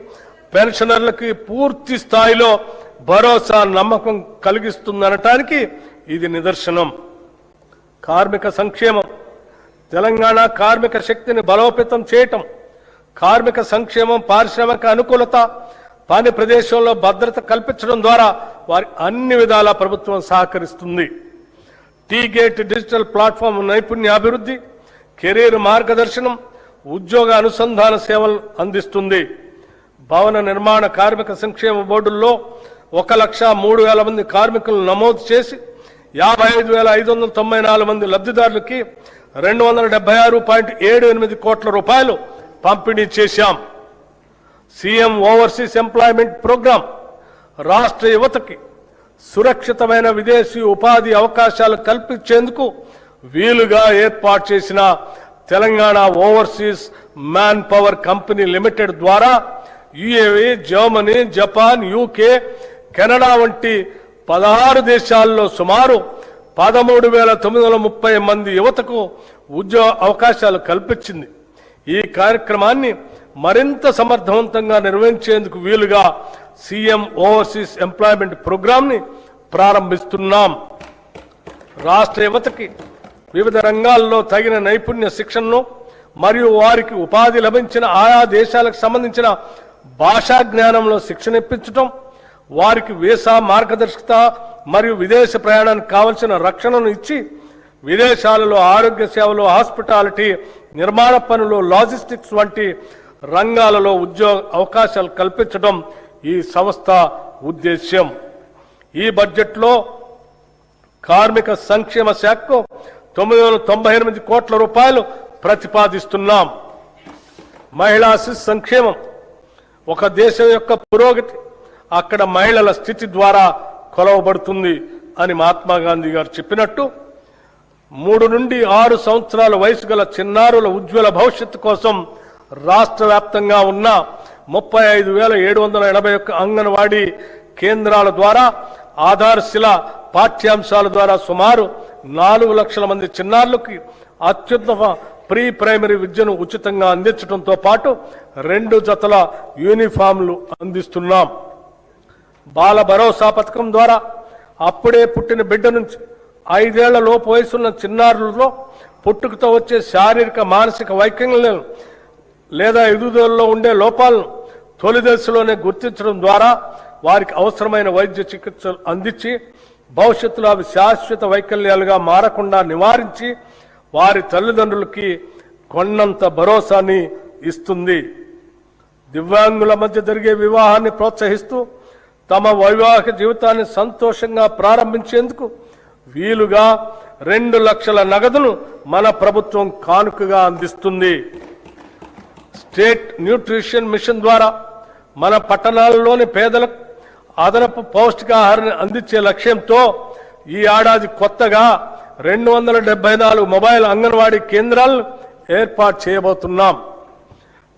పెన్షనర్లకి పూర్తి స్థాయిలో భరోసా, నమ్మకం కలిగిస్తుందనటానికి ఇది నిదర్శనం. కార్మిక సంక్షేమం. తెలంగాణ కార్మిక శక్తిని బలోపేతం చేయటం, కార్మిక సంక్షేమం, పారిశ్రామిక అనుకూలత, పని ప్రదేశంలో భద్రత కల్పించడం ద్వారా వారి అన్ని విధాల ప్రభుత్వం సహకరిస్తుంది. టీ-గేట్ డిజిటల్ ప్లాట్ఫామ్ నైపుణ్యాభివృద్ధి, కెరీర్ మార్గదర్శనం, ఉద్యోగ అనుసంధాన సేవలు అందిస్తుంది. భవన నిర్మాణ కార్మిక సంక్షేమ బోర్డుల్లో 1,03,000 మంది కార్మికులను నమోదు చేసి 55,594 మంది లబ్ధిదారులకి 276.78 కోట్ల రూపాయలు పంపిణీ చేశాం. సీఎం ఓవర్సీస్ ఎంప్లాయ్మెంట్ ప్రోగ్రాం రాష్ట్ర యువతకి సురక్షితమైన విదేశీ ఉపాధి అవకాశాలు కల్పించేందుకు వీలుగా ఏర్పాటు చేసిన Telangana overseas manpower company limited ద్వారా UAE, Germany, Japan, UK, Canada వంటి 16 దేశాల్లో సుమారు 13,930 మంది యువతకు ఉద్యోగ అవకాశాలు కల్పించింది. ఈ కార్యక్రమాన్ని మరింత సమర్థవంతంగా నిర్వహించేందుకు వీలుగా సీఎం ఓవర్సీస్ ఎంప్లాయ్మెంట్ ప్రోగ్రాంని ప్రారంభిస్తున్నాం. రాష్ట్ర యువతకి వివిధ రంగాల్లో తగిన నైపుణ్య శిక్షణను మరియు వారికి ఉపాధి లభించిన ఆయా దేశాలకు సంబంధించిన భాషా జ్ఞానంలో శిక్షణ ఇప్పించడం, వారికి వీసా మార్గదర్శకత మరియు విదేశ ప్రయాణానికి కావలసిన రక్షణను ఇచ్చి విదేశాలలో ఆరోగ్య సేవలు, హాస్పిటాలిటీ, నిర్మాణ పనులు, లాజిస్టిక్స్ వంటి రంగాలలో ఉద్యోగ అవకాశాలు కల్పించడం ఈ సంస్థ ఉద్దేశ్యం. ఈ బడ్జెట్లో కార్మిక సంక్షేమ శాఖకు 998 కోట్ల రూపాయలు ప్రతిపాదిస్తున్నాం. మహిళా శిశు సంక్షేమం. ఒక దేశం యొక్క పురోగతి అక్కడ మహిళల స్థితి ద్వారా కొలవబడుతుంది అని మహాత్మా గాంధీ గారు చెప్పినట్టు 3 నుండి 6 సంవత్సరాల వయసు గల చిన్నారుల ఉజ్వల భవిష్యత్తు కోసం రాష్ట్ర వ్యాప్తంగా ఉన్న 35,781 అంగన్వాడీ కేంద్రాల ద్వారా ఆధారశిల పాఠ్యాంశాల ద్వారా సుమారు 4 లక్షల మంది చిన్నారులకి అత్యుత్తమ ప్రీ ప్రైమరీ విద్యను ఉచితంగా అందించడంతో పాటు 2 జతల యూనిఫామ్లు అందిస్తున్నాం. బాల భరోసా పథకం ద్వారా అప్పుడే పుట్టిన బిడ్డ నుంచి 5 ఏళ్ల లోపు వయసున్న చిన్నారులలో పుట్టుకతో వచ్చే శారీరక మానసిక వైకల్యాలను లేదా ఎదుగుదలలో ఉండే లోపాలను తొలి దశలోనే గుర్తించడం ద్వారా వారికి అవసరమైన వైద్య చికిత్సలు అందించి భవిష్యత్తులో అవి శాశ్వత వైకల్యాలుగా మారకుండా నివారించి వారి తల్లిదండ్రులకి కొన్నంత భరోసాని ఇస్తుంది. దివ్యాంగుల మధ్య జరిగే వివాహాన్ని ప్రోత్సహిస్తూ తమ వైవాహిక జీవితాన్ని సంతోషంగా ప్రారంభించేందుకు వీలుగా 2 లక్షల నగదును మన ప్రభుత్వం కానుకగా అందిస్తుంది. స్టేట్ న్యూట్రిషన్ మిషన్ ద్వారా మన పట్టణాలలోని పేదలకు అదనపు పౌష్టికాహారాన్ని అందించే లక్ష్యంతో ఈ ఏడాది కొత్తగా 274 మొబైల్ అంగన్వాడీ కేంద్రాలను ఏర్పాటు చేయబోతున్నాం.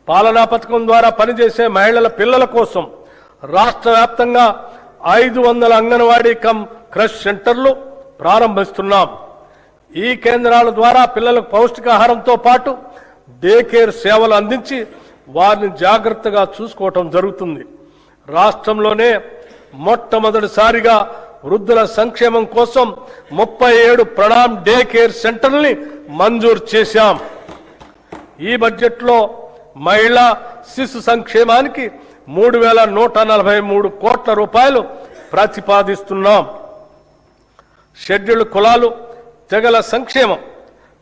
పాలనా పథకం ద్వారా పనిచేసే మహిళల పిల్లల కోసం రాష్ట్ర వ్యాప్తంగా 500 అంగన్వాడీ కమ్ క్రష్ సెంటర్లు ప్రారంభిస్తున్నాం. ఈ కేంద్రాల ద్వారా పిల్లలకు పౌష్టికాహారంతో పాటు డే కేర్ సేవలు అందించి వారిని జాగ్రత్తగా చూసుకోవటం జరుగుతుంది. రాష్ట్రంలోనే మొట్టమొదటిసారిగా వృద్ధుల సంక్షేమం కోసం 37 ప్రణామ్ డే కేర్ సెంటర్ని మంజూరు చేశాం. ఈ బడ్జెట్లో మహిళా శిశు సంక్షేమానికి 3,143 కోట్ల రూపాయలు ప్రతిపాదిస్తున్నాం. షెడ్యూల్డ్ కులాలు తెగల సంక్షేమం.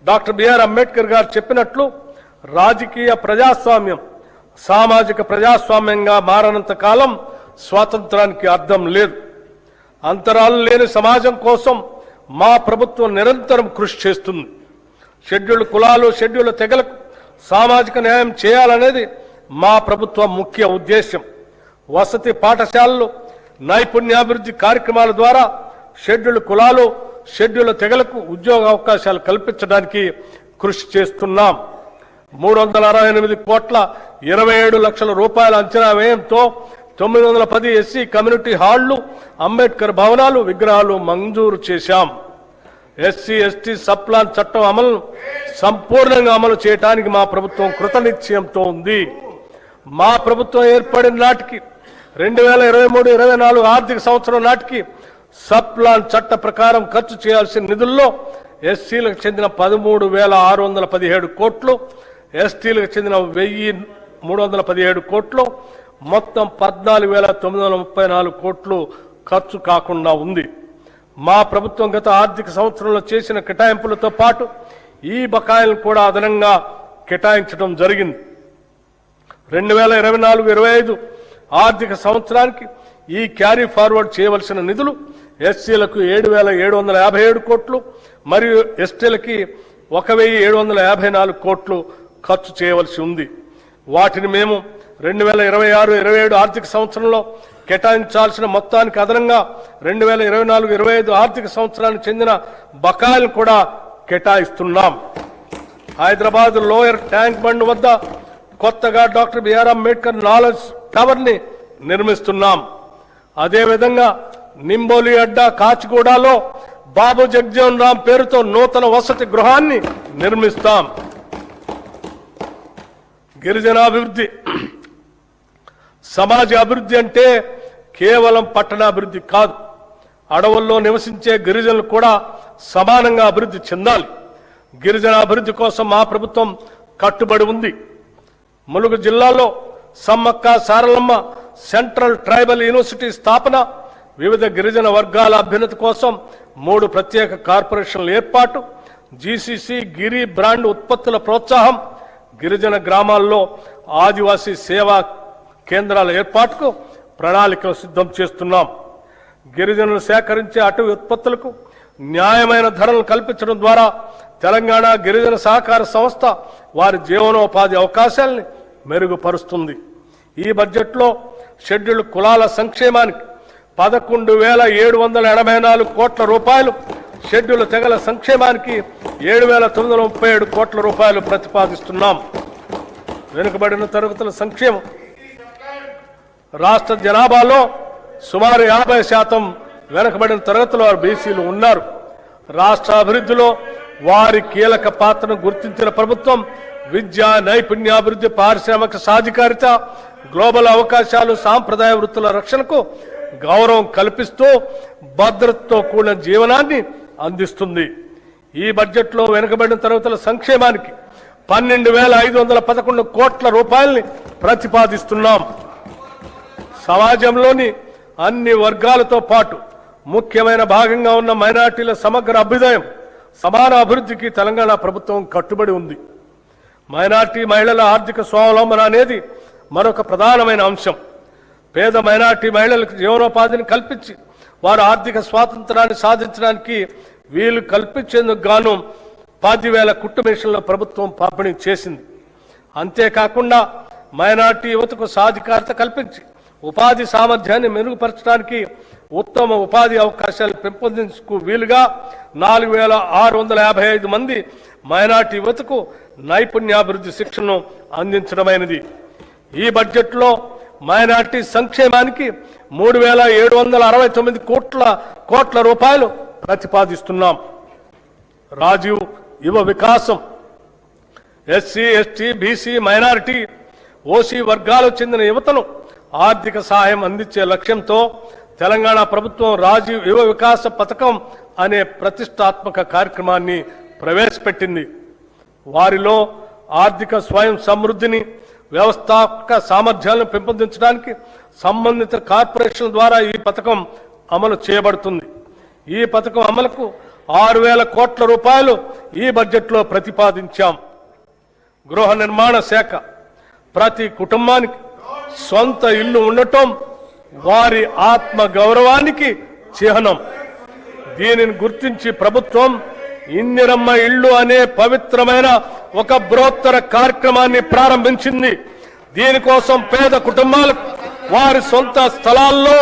డాక్టర్ బిఆర్ అంబేద్కర్ గారు చెప్పినట్లు రాజకీయ ప్రజాస్వామ్యం సామాజిక ప్రజాస్వామ్యంగా మారనంత కాలం స్వాతంత్రానికి అర్థం లేదు. అంతరాలు లేని సమాజం కోసం మా ప్రభుత్వం నిరంతరం కృషి చేస్తుంది. షెడ్యూల్డ్ కులాలు షెడ్యూల్డ్ తెగలకు సామాజిక న్యాయం చేయాలనేది మా ప్రభుత్వ ముఖ్య ఉద్దేశం. వసతి పాఠశాలలు నైపుణ్యాభివృద్ధి కార్యక్రమాల ద్వారా షెడ్యూల్డ్ కులాలు షెడ్యూల్డ్ తెగలకు ఉద్యోగ అవకాశాలు కల్పించడానికి కృషి చేస్తున్నాం. 368 కోట్ల 27 లక్షల రూపాయల అంచనా వ్యయంతో 910 ఎస్సీ కమ్యూనిటీ హాళ్లు అంబేద్కర్ భవనాలు విగ్రహాలు మంజూరు చేశాం. ఎస్సీ ఎస్టీ సప్లాన్ చట్టం అమలును సంపూర్ణంగా అమలు చేయడానికి మా ప్రభుత్వం కృతనిశ్చయంతో ఉంది. మా ప్రభుత్వం ఏర్పడిన నాటికి 2023-24 ఆర్థిక సంవత్సరం నాటికి సప్లాన్ చట్ట ప్రకారం ఖర్చు చేయాల్సిన నిధుల్లో ఎస్సీలకు చెందిన 13,617 కోట్లు, ఎస్టీలకు చెందిన 1,317 కోట్లు, మొత్తం 14,934 కోట్లు ఖర్చు కాకుండా ఉంది. మా ప్రభుత్వం గత ఆర్థిక సంవత్సరంలో చేసిన కేటాయింపులతో పాటు ఈ బకాయిలను కూడా అదనంగా కేటాయించడం జరిగింది. 2024-25 ఆర్థిక సంవత్సరానికి ఈ క్యారీ ఫార్వర్డ్ చేయవలసిన నిధులు ఎస్సీలకు 7,757 కోట్లు మరియు ఎస్టీలకి 1,754 కోట్లు ఖర్చు చేయవలసి ఉంది. వాటిని మేము 2026-27 ఆర్థిక సంవత్సరంలో కేటాయించాల్సిన మొత్తానికి అదనంగా 2024-25 ఆర్థిక సంవత్సరానికి చెందిన బకాయిలు కూడా కేటాయిస్తున్నాం. హైదరాబాద్ లోయర్ ట్యాంక్ బండ్ వద్ద కొత్తగా doctor BR Ambedkar knowledge tower ని నిర్మిస్తున్నాం. అదేవిధంగా నింబోలి అడ్డా కాచిగూడలో బాబు జగజీవన్ రామ్ పేరుతో నూతన వసతి గృహాన్ని నిర్మిస్తాం. గిరిజనాభివృద్ధి. సమాజ అభివృద్ధి అంటే కేవలం పట్టణాభివృద్ధి కాదు. అడవుల్లో నివసించే గిరిజనులు కూడా సమానంగా అభివృద్ధి చెందాలి. గిరిజన అభివృద్ధి కోసం మా ప్రభుత్వం కట్టుబడి ఉంది. ములుగు జిల్లాలో Sammakka Saralamma central tribal university స్థాపన, వివిధ గిరిజన వర్గాల అభ్యున్నతి కోసం 3 ప్రత్యేక కార్పొరేషన్ల ఏర్పాటు, జీసీసీ గిరి బ్రాండ్ ఉత్పత్తుల ప్రోత్సాహం, గిరిజన గ్రామాల్లో ఆదివాసీ సేవా కేంద్రాల ఏర్పాటుకు ప్రణాళికలు సిద్ధం చేస్తున్నాం. గిరిజనులు సేకరించే అటవీ ఉత్పత్తులకు న్యాయమైన ధరలు కల్పించడం ద్వారా తెలంగాణ గిరిజన సహకార సంస్థ వారి జీవనోపాధి అవకాశాలని మెరుగుపరుస్తుంది. ఈ బడ్జెట్లో షెడ్యూల్డ్ కులాల సంక్షేమానికి 11,784 కోట్ల రూపాయలు, షెడ్యూల్ తెగల సంక్షేమానికి 7,937 కోట్ల రూపాయలు ప్రతిపాదిస్తున్నాం. వెనుకబడిన తరగతుల సంక్షేమం రాష్ట్ర జనాభాలో సుమారు 50% వెనుకబడిన తరగతుల వారు బీసీలు ఉన్నారు. రాష్ట్ర అభివృద్ధిలో వారి కీలక పాత్రను గుర్తించిన ప్రభుత్వం విద్య, నైపుణ్యాభివృద్ధి, పారిశ్రామిక సాధికారిత, గ్లోబల్ అవకాశాలు, సాంప్రదాయ వృత్తుల రక్షణకు గౌరవం కల్పిస్తూ భద్రతతో కూడిన జీవనాన్ని అందిస్తుంది. ఈ బడ్జెట్లో వెనుకబడిన తరగతుల సంక్షేమానికి 12,511 కోట్ల రూపాయల్ని ప్రతిపాదిస్తున్నాం. సమాజంలోని అన్ని వర్గాలతో పాటు ముఖ్యమైన భాగంగా ఉన్న మైనార్టీల సమగ్ర అభ్యుదయం, సమాన అభివృద్ధికి తెలంగాణ ప్రభుత్వం కట్టుబడి ఉంది. మైనార్టీ మహిళల ఆర్థిక స్వావలంబన అనేది మరొక ప్రధానమైన అంశం. పేద మైనార్టీ మహిళలకు జీవనోపాధిని కల్పించి వారు ఆర్థిక స్వాతంత్రాన్ని సాధించడానికి వీలు కల్పించేందుకు గాను 10,000 కుట్టు మిషన్ల ప్రభుత్వం పంపిణీ చేసింది. అంతేకాకుండా మైనార్టీ యువతకు సాధికారత కల్పించి ఉపాధి సామర్థ్యాన్ని మెరుగుపరచడానికి ఉత్తమ ఉపాధి అవకాశాలు పెంపొందించుకు వీలుగా 4,655 మంది మైనార్టీ యువతకు నైపుణ్యాభివృద్ధి శిక్షణను అందించడమైనది. ఈ బడ్జెట్లో మైనార్టీ సంక్షేమానికి 3,769 కోట్ల రూపాయలు ప్రతిపాదిస్తున్నాం. రాజీవ్ యువ వికాసం SC, ST, BC, minority, OC వర్గాలకు చెందిన యువతను ఆర్థిక సహాయం అందించే లక్ష్యంతో తెలంగాణ ప్రభుత్వం రాజీవ్ యువ వికాస పథకం అనే ప్రతిష్టాత్మక కార్యక్రమాన్ని ప్రవేశపెట్టింది. వారిలో ఆర్థిక స్వయం సమృద్ధిని, వ్యవస్థాపక సామర్థ్యాలను పెంపొందించడానికి సంబంధిత కార్పొరేషన్ల ద్వారా ఈ పథకం అమలు చేయబడుతుంది. ఈ పథకం అమలుకు 6,000 కోట్ల రూపాయలు ఈ బడ్జెట్లో ప్రతిపాదించాం. గృహ నిర్మాణ శాఖ ప్రతి కుటుంబానికి సొంత ఇల్లు ఉండటం వారి ఆత్మ గౌరవానికి చిహ్నం. దీనిని గుర్తించి ప్రభుత్వం ఇందిరమ్మ ఇళ్లు అనే పవిత్రమైన ఒక బృహత్తర కార్యక్రమాన్ని ప్రారంభించింది. దీనికోసం పేద కుటుంబాలకు వారి సొంత స్థలాల్లో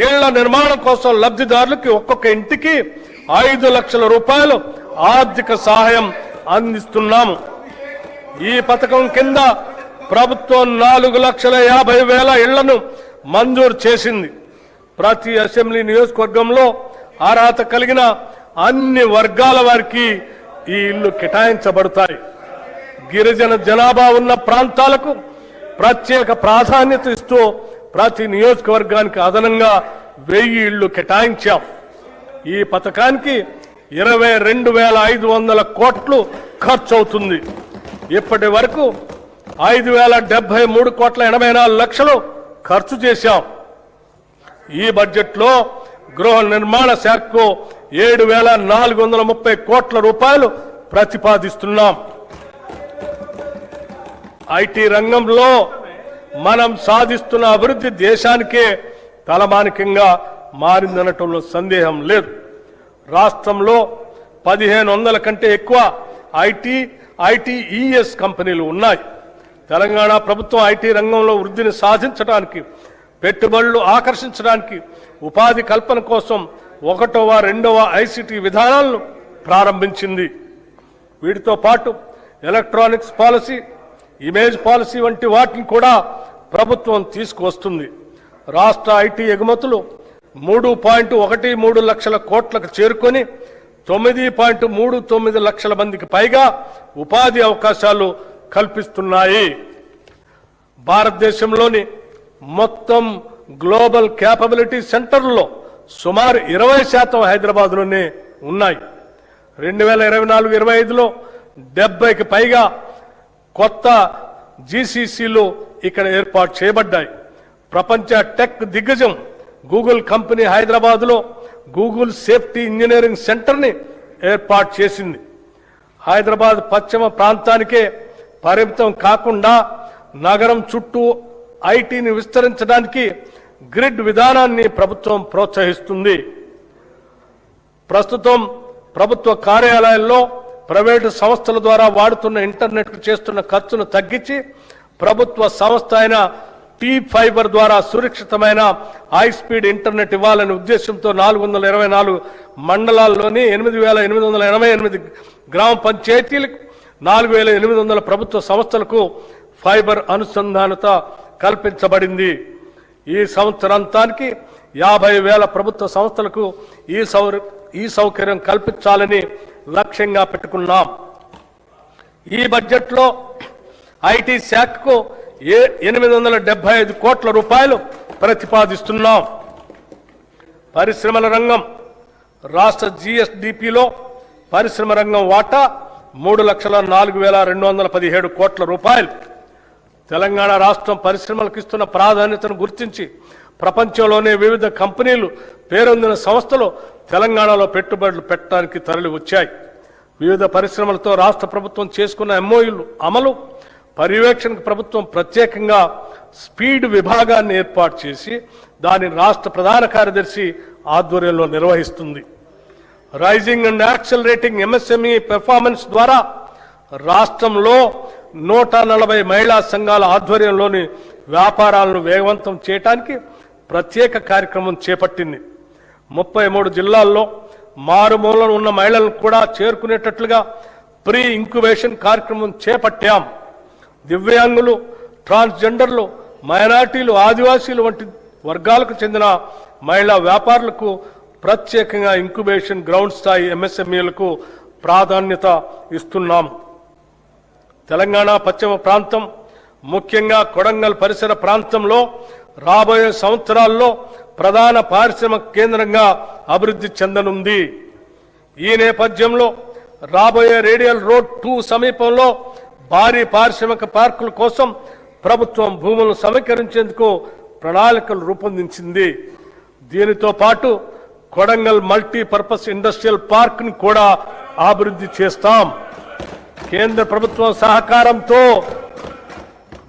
ఇళ్ల నిర్మాణం కోసం లబ్ధిదారులకి ఒక్కొక్క ఇంటికి 5 లక్షల రూపాయలు ఆర్థిక సహాయం అందిస్తున్నాము. ఈ పథకం కింద ప్రభుత్వం 4,50,000 ఇళ్లను మంజూరు చేసింది. ప్రతి అసెంబ్లీ నియోజకవర్గంలో అర్హత కలిగిన అన్ని వర్గాల వారికి ఈ ఇళ్లు కేటాయించబడతాయి. గిరిజన జనాభా ఉన్న ప్రాంతాలకు ప్రత్యేక ప్రాధాన్యత ఇస్తూ ప్రతి నియోజకవర్గానికి అదనంగా 1000 ఇళ్లు కేటాయించాం. ఈ పథకానికి 22,500 కోట్లు ఖర్చు అవుతుంది. ఇప్పటి వరకు 5,073,84,00,000 ఖర్చు చేశాం. ఈ బడ్జెట్లో గృహ నిర్మాణ శాఖకు 7,430 కోట్ల రూపాయలు ప్రతిపాదిస్తున్నాం. ఐటీ రంగంలో మనం సాధిస్తున్న అభివృద్ధి దేశానికే తలమానికంగా మారిందనటంలో సందేహం లేదు. రాష్ట్రంలో 1,500 కంటే ఎక్కువ ఐటీఈఎస్ కంపెనీలు ఉన్నాయి. తెలంగాణ ప్రభుత్వం ఐటీ రంగంలో వృద్ధిని సాధించడానికి, పెట్టుబడులు ఆకర్షించడానికి, ఉపాధి కల్పన కోసం 1వ, 2వ ఐసిటి విధానాలను ప్రారంభించింది. వీటితో పాటు ఎలక్ట్రానిక్స్ పాలసీ, ఇమేజ్ పాలసీ వంటి వాటిని కూడా ప్రభుత్వం తీసుకువస్తుంది. రాష్ట్ర ఐటీ ఎగుమతులు 3.13 లక్షల కోట్లకు చేరుకొని 9.39 లక్షల మందికి పైగా ఉపాధి అవకాశాలు కల్పిస్తున్నాయి. భారతదేశంలోని మొత్తం గ్లోబల్ క్యాపబిలిటీ సెంటర్లలో సుమారు 20% హైదరాబాద్లోనే ఉన్నాయి. 2024-25లో 70కి పైగా కొత్త జీసీసీలు ఇక్కడ ఏర్పాటు చేయబడ్డాయి. ప్రపంచ టెక్ దిగ్గజం గూగుల్ కంపెనీ హైదరాబాద్లో గూగుల్ సేఫ్టీ ఇంజనీరింగ్ సెంటర్ని ఏర్పాటు చేసింది. హైదరాబాద్ పశ్చిమ ప్రాంతానికే పరిమితం కాకుండా నగరం చుట్టూ ఐటీని విస్తరించడానికి గ్రిడ్ విధానాన్ని ప్రభుత్వం ప్రోత్సహిస్తుంది. ప్రస్తుతం ప్రభుత్వ కార్యాలయాల్లో ప్రైవేటు సంస్థల ద్వారా వాడుతున్న ఇంటర్నెట్కు చేస్తున్న ఖర్చును తగ్గించి ప్రభుత్వ సంస్థ అయిన టీ ఫైబర్ ద్వారా సురక్షితమైన హై స్పీడ్ ఇంటర్నెట్ ఇవ్వాలనే ఉద్దేశంతో 424 మండలాల్లోని 8,888 గ్రామ పంచాయతీలకు 4,800 ప్రభుత్వ సంస్థలకు ఫైబర్ అనుసంధానత కల్పించబడింది. ఈ సంవత్సరాంతానికి 50,000 ప్రభుత్వ సంస్థలకు ఈ సౌకర్యం కల్పించాలని లక్ష్యంగా పెట్టుకున్నాం. ఈ బడ్జెట్లో ఐటీ శాఖకు 875 కోట్ల రూపాయలు ప్రతిపాదిస్తున్నాం. పరిశ్రమల రంగం రాష్ట్ర జీఎస్డిపిలో పరిశ్రమ రంగం వాటా 3,04,217 కోట్ల రూపాయలు. తెలంగాణ రాష్ట్రం పరిశ్రమలకు ఇస్తున్న ప్రాధాన్యతను గుర్తించి ప్రపంచంలోనే వివిధ కంపెనీలు పేరొందిన సంస్థలు తెలంగాణలో పెట్టుబడులు పెట్టడానికి తరలి వచ్చాయి. వివిధ పరిశ్రమలతో రాష్ట్ర ప్రభుత్వం చేసుకున్న ఎంఓయూలు అమలు పర్యవేక్షణకు ప్రభుత్వం ప్రత్యేకంగా స్పీడ్ విభాగాన్ని ఏర్పాటు చేసి దాని రాష్ట్ర ప్రధాన కార్యదర్శి ఆధ్వర్యంలో నిర్వహిస్తుంది. Raising and accelerating MSME performance ద్వారా రాష్ట్రంలో 140 మహిళా సంఘాల ఆధ్వర్యంలోని వ్యాపారాలను వేగవంతం చేయడానికి ప్రత్యేక కార్యక్రమం చేపట్టింది. 33 జిల్లాల్లో మారుమూలన ఉన్న మహిళలను కూడా చేరుకునేటట్లుగా ప్రీ ఇంక్యుబేషన్ కార్యక్రమం చేపట్టాం. దివ్యాంగులు, ట్రాన్స్జెండర్లు, మైనార్టీలు, ఆదివాసీలు వంటి వర్గాలకు చెందిన మహిళా వ్యాపారులకు ప్రత్యేకంగా ఇంక్యుబేషన్ గ్రౌండ్ స్థాయి ఎంఎస్ఎంఈలకు ప్రాధాన్యత ఇస్తున్నాం. తెలంగాణ పశ్చిమ ప్రాంతం ముఖ్యంగా కొడంగల్ పరిసర ప్రాంతంలో రాబోయే సంవత్సరాల్లో ప్రధాన పారిశ్రామిక కేంద్రంగా అభివృద్ధి చెందనుంది. ఈ నేపథ్యంలో రాబోయే రేడియల్ రోడ్ 2 సమీపంలో భారీ పారిశ్రామిక పార్కుల కోసం ప్రభుత్వం భూములను సమీకరించేందుకు ప్రణాళికలు రూపొందించింది. దీనితో పాటు కొడంగల్ మల్టీపర్పస్ ఇండస్ట్రియల్ పార్క్ ని కూడా అభివృద్ధి చేస్తాం. కేంద్ర ప్రభుత్వం సహకారంతో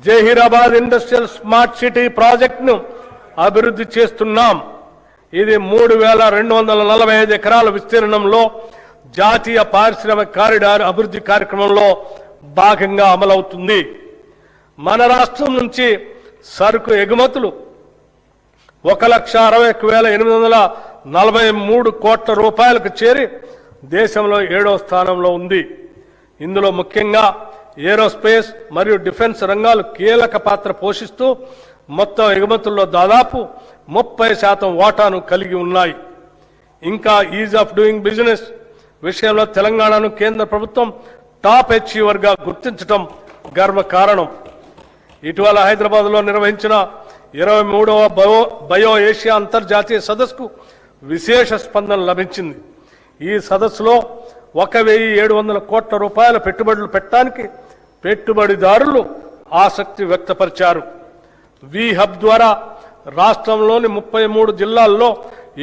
జహీరాబాద్ ఇండస్ట్రియల్ స్మార్ట్ సిటీ ప్రాజెక్టును అభివృద్ధి చేస్తున్నాం. ఇది 3,245 ఎకరాల విస్తీర్ణంలో జాతీయ పారిశ్రామిక కారిడార్ అభివృద్ధి కార్యక్రమంలో భాగంగా అమలవుతుంది. మన రాష్ట్రం నుంచి సరుకు ఎగుమతులు 1,61,843 కోట్ల రూపాయలకు చేరి దేశంలో 7వ స్థానంలో ఉంది. ఇందులో ముఖ్యంగా ఏరోస్పేస్ మరియు డిఫెన్స్ రంగాలు కీలక పాత్ర పోషిస్తూ మొత్తం ఎగుమతుల్లో దాదాపు 30% వాటాను కలిగి ఉన్నాయి. ఇంకా ఈజ్ ఆఫ్ డూయింగ్ బిజినెస్ విషయంలో తెలంగాణను కేంద్ర ప్రభుత్వం టాప్ అచీవర్గా గుర్తించడం గర్వకారణం. ఇటీవల హైదరాబాద్లో నిర్వహించిన 23వ బయో ఏషియా అంతర్జాతీయ సదస్సుకు విశేష స్పందన లభించింది. ఈ సదస్సులో 1,700 కోట్ల రూపాయల పెట్టుబడులు పెట్టడానికి పెట్టుబడిదారులు ఆసక్తి వ్యక్తపరిచారు. వి హబ్ ద్వారా రాష్ట్రంలోని 33 జిల్లాల్లో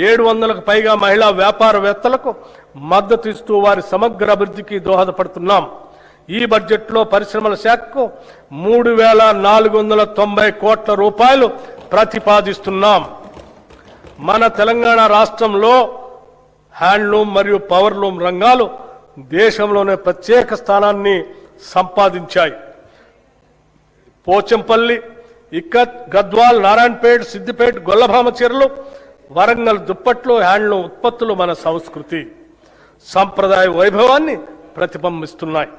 700కు పైగా మహిళా వ్యాపారవేత్తలకు మద్దతు ఇస్తూ వారి సమగ్ర అభివృద్ధికి దోహదపడుతున్నాం. ఈ బడ్జెట్లో పరిశ్రమల శాఖకు 3,490 కోట్ల రూపాయలు ప్రతిపాదిస్తున్నాం. మన తెలంగాణ రాష్ట్రంలో హ్యాండ్లూమ్ మరియు పవర్లూమ్ రంగాలు దేశంలోనే ప్రత్యేక స్థానాన్ని సంపాదించాయి. పోచంపల్లి, ఇక్కత్, గద్వాల్, నారాయణపేట్, సిద్దిపేట, గొల్లభామ చీరలు, వరంగల్ దుప్పట్లు, హ్యాండ్లూమ్ ఉత్పత్తులు మన సంస్కృతి సంప్రదాయ వైభవాన్ని ప్రతిబింబిస్తున్నాయి.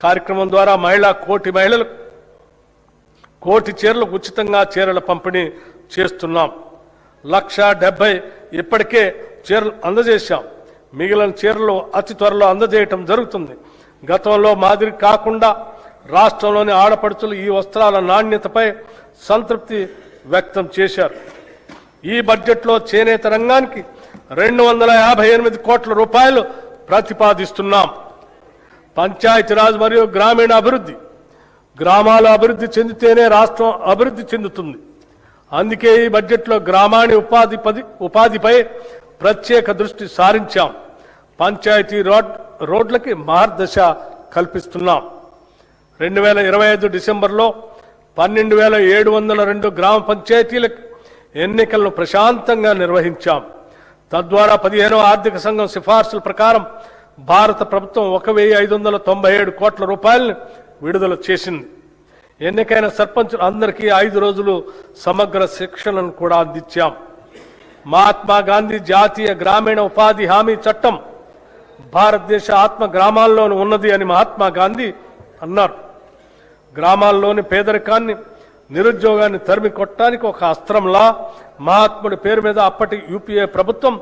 కార్యక్రమం ద్వారా కోటి మహిళలకు కోటి చీరలకు ఉచితంగా చీరల పంపిణీ చేస్తున్నాం. 1,70,000 ఇప్పటికే చీరలు అందజేశాం. మిగిలిన చీరలు అతి త్వరలో అందజేయటం జరుగుతుంది. గతంలో మాదిరి కాకుండా రాష్ట్రంలోని ఆడపడుచులు ఈ వస్త్రాల నాణ్యతపై సంతృప్తి వ్యక్తం చేశారు. ఈ బడ్జెట్లో చేనేత రంగానికి 258 కోట్ల రూపాయలు ప్రతిపాదిస్తున్నాం. పంచాయతీరాజ్ మరియు గ్రామీణ అభివృద్ధి, గ్రామాల అభివృద్ధి చెందితేనే రాష్ట్రం అభివృద్ధి చెందుతుంది. అందుకే ఈ బడ్జెట్లో గ్రామాణి ఉపాధిపై ప్రత్యేక దృష్టి సారించాం. పంచాయతీ రోడ్లకి మార్గదర్శ కల్పిస్తున్నాం. 2025 డిసెంబర్లో 12,702 గ్రామ పంచాయతీలకు ఎన్నికలను ప్రశాంతంగా నిర్వహించాం. తద్వారా 15వ ఆర్థిక సంఘం సిఫార్సుల ప్రకారం భారత ప్రభుత్వం 1,597 కోట్ల రూపాయలను విడుదల చేసింది. ఎన్నికైన సర్పంచులు అందరికీ 5 రోజులు సమగ్ర శిక్షణను కూడా అందించాం. మహాత్మా గాంధీ జాతీయ గ్రామీణ ఉపాధి హామీ చట్టం భారతదేశ ఆత్మ గ్రామాల్లోనూ ఉన్నది అని మహాత్మా గాంధీ అన్నారు. గ్రామాల్లోని పేదరికాన్ని, నిరుద్యోగాన్ని తరిమి కొట్టడానికి ఒక అస్త్రంలా మహాత్ముడి పేరు మీద అప్పటి యూపీఏ ప్రభుత్వం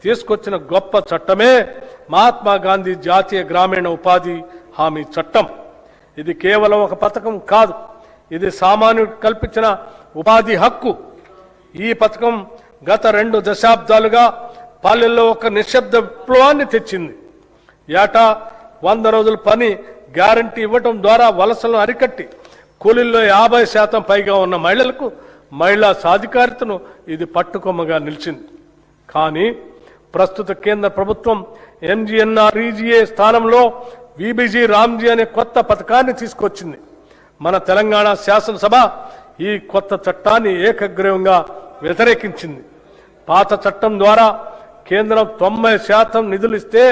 తీసుకొచ్చిన గొప్ప చట్టమే మహాత్మా గాంధీ జాతీయ గ్రామీణ ఉపాధి హామీ చట్టం. ఇది కేవలం ఒక పథకం కాదు, ఇది సామాన్యుడికి కల్పించిన ఉపాధి హక్కు. ఈ పథకం గత 2 దశాబ్దాలుగా పల్లెల్లో ఒక నిశ్శబ్ద విప్లవాన్ని తెచ్చింది. ఏటా 100 రోజుల పని గ్యారంటీ ఇవ్వటం ద్వారా వలసలను అరికట్టి కూలీల్లో 50% పైగా ఉన్న మహిళలకు మహిళా సాధికారితను ఇది పట్టుకొమ్మగా నిలిచింది. కానీ ప్రస్తుత కేంద్ర ప్రభుత్వం ఎంజీఎన్ఆర్ఈజీఏ స్థానంలో వీబీజీ రామ్జీ అనే కొత్త పథకాన్ని తీసుకొచ్చింది. మన తెలంగాణ శాసనసభ ఈ కొత్త చట్టాన్ని ఏకగ్రీవంగా వ్యతిరేకించింది. పాత చట్టం ద్వారా కేంద్రం 90% నిధులు ఇస్తే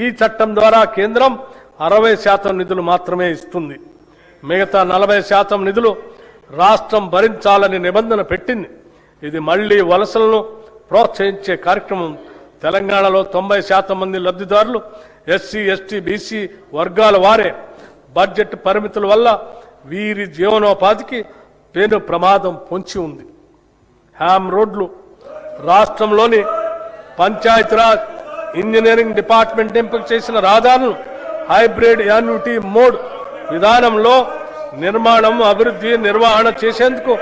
ఈ చట్టం ద్వారా కేంద్రం 60% నిధులు మాత్రమే ఇస్తుంది. మిగతా 40% నిధులు రాష్ట్రం భరించాలని నిబంధన పెట్టింది. ఇది మళ్లీ వలసలను ప్రోత్సహించే కార్యక్రమం. తెలంగాణలో 90% మంది లబ్ధిదారులు ఎస్సీ, ఎస్టీ, బీసీ వర్గాల వారే. బడ్జెట్ పరిమితుల వల్ల వీరి జీవనోపాధికి పెను ప్రమాదం పొంచి ఉంది. హ్యామ్ రోడ్లు రాష్ట్రంలోని పంచాయతీరాజ్ ఇంజనీరింగ్ డిపార్ట్మెంట్ ఎంపిక చేసిన రహదారులను హైబ్రిడ్ యాన్యుటీ మోడ్ విధానంలో నిర్మాణం, అభివృద్ధి, నిర్వహణ చేసేందుకు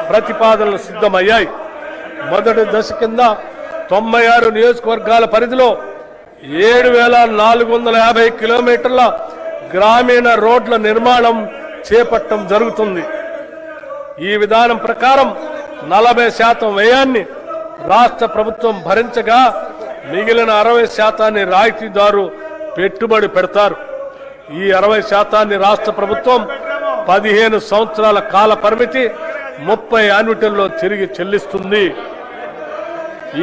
ప్రతిపాదనలు సిద్ధమయ్యాయి. మొదటి దశ కింద 96 నియోజకవర్గాల పరిధిలో 7,450 కిలోమీటర్ల గ్రామీణ రోడ్ల నిర్మాణం చేపట్టడం జరుగుతుంది. ఈ విధానం ప్రకారం 40% వ్యయాన్ని రాష్ట్ర ప్రభుత్వం భరించగా మిగిలిన 60% రాయితీదారు పెట్టుబడి పెడతారు. ఈ 60% రాష్ట్ర ప్రభుత్వం 15 సంవత్సరాల కాల పరిమితి 30 యాన్యుటీల్లో తిరిగి చెల్లిస్తుంది.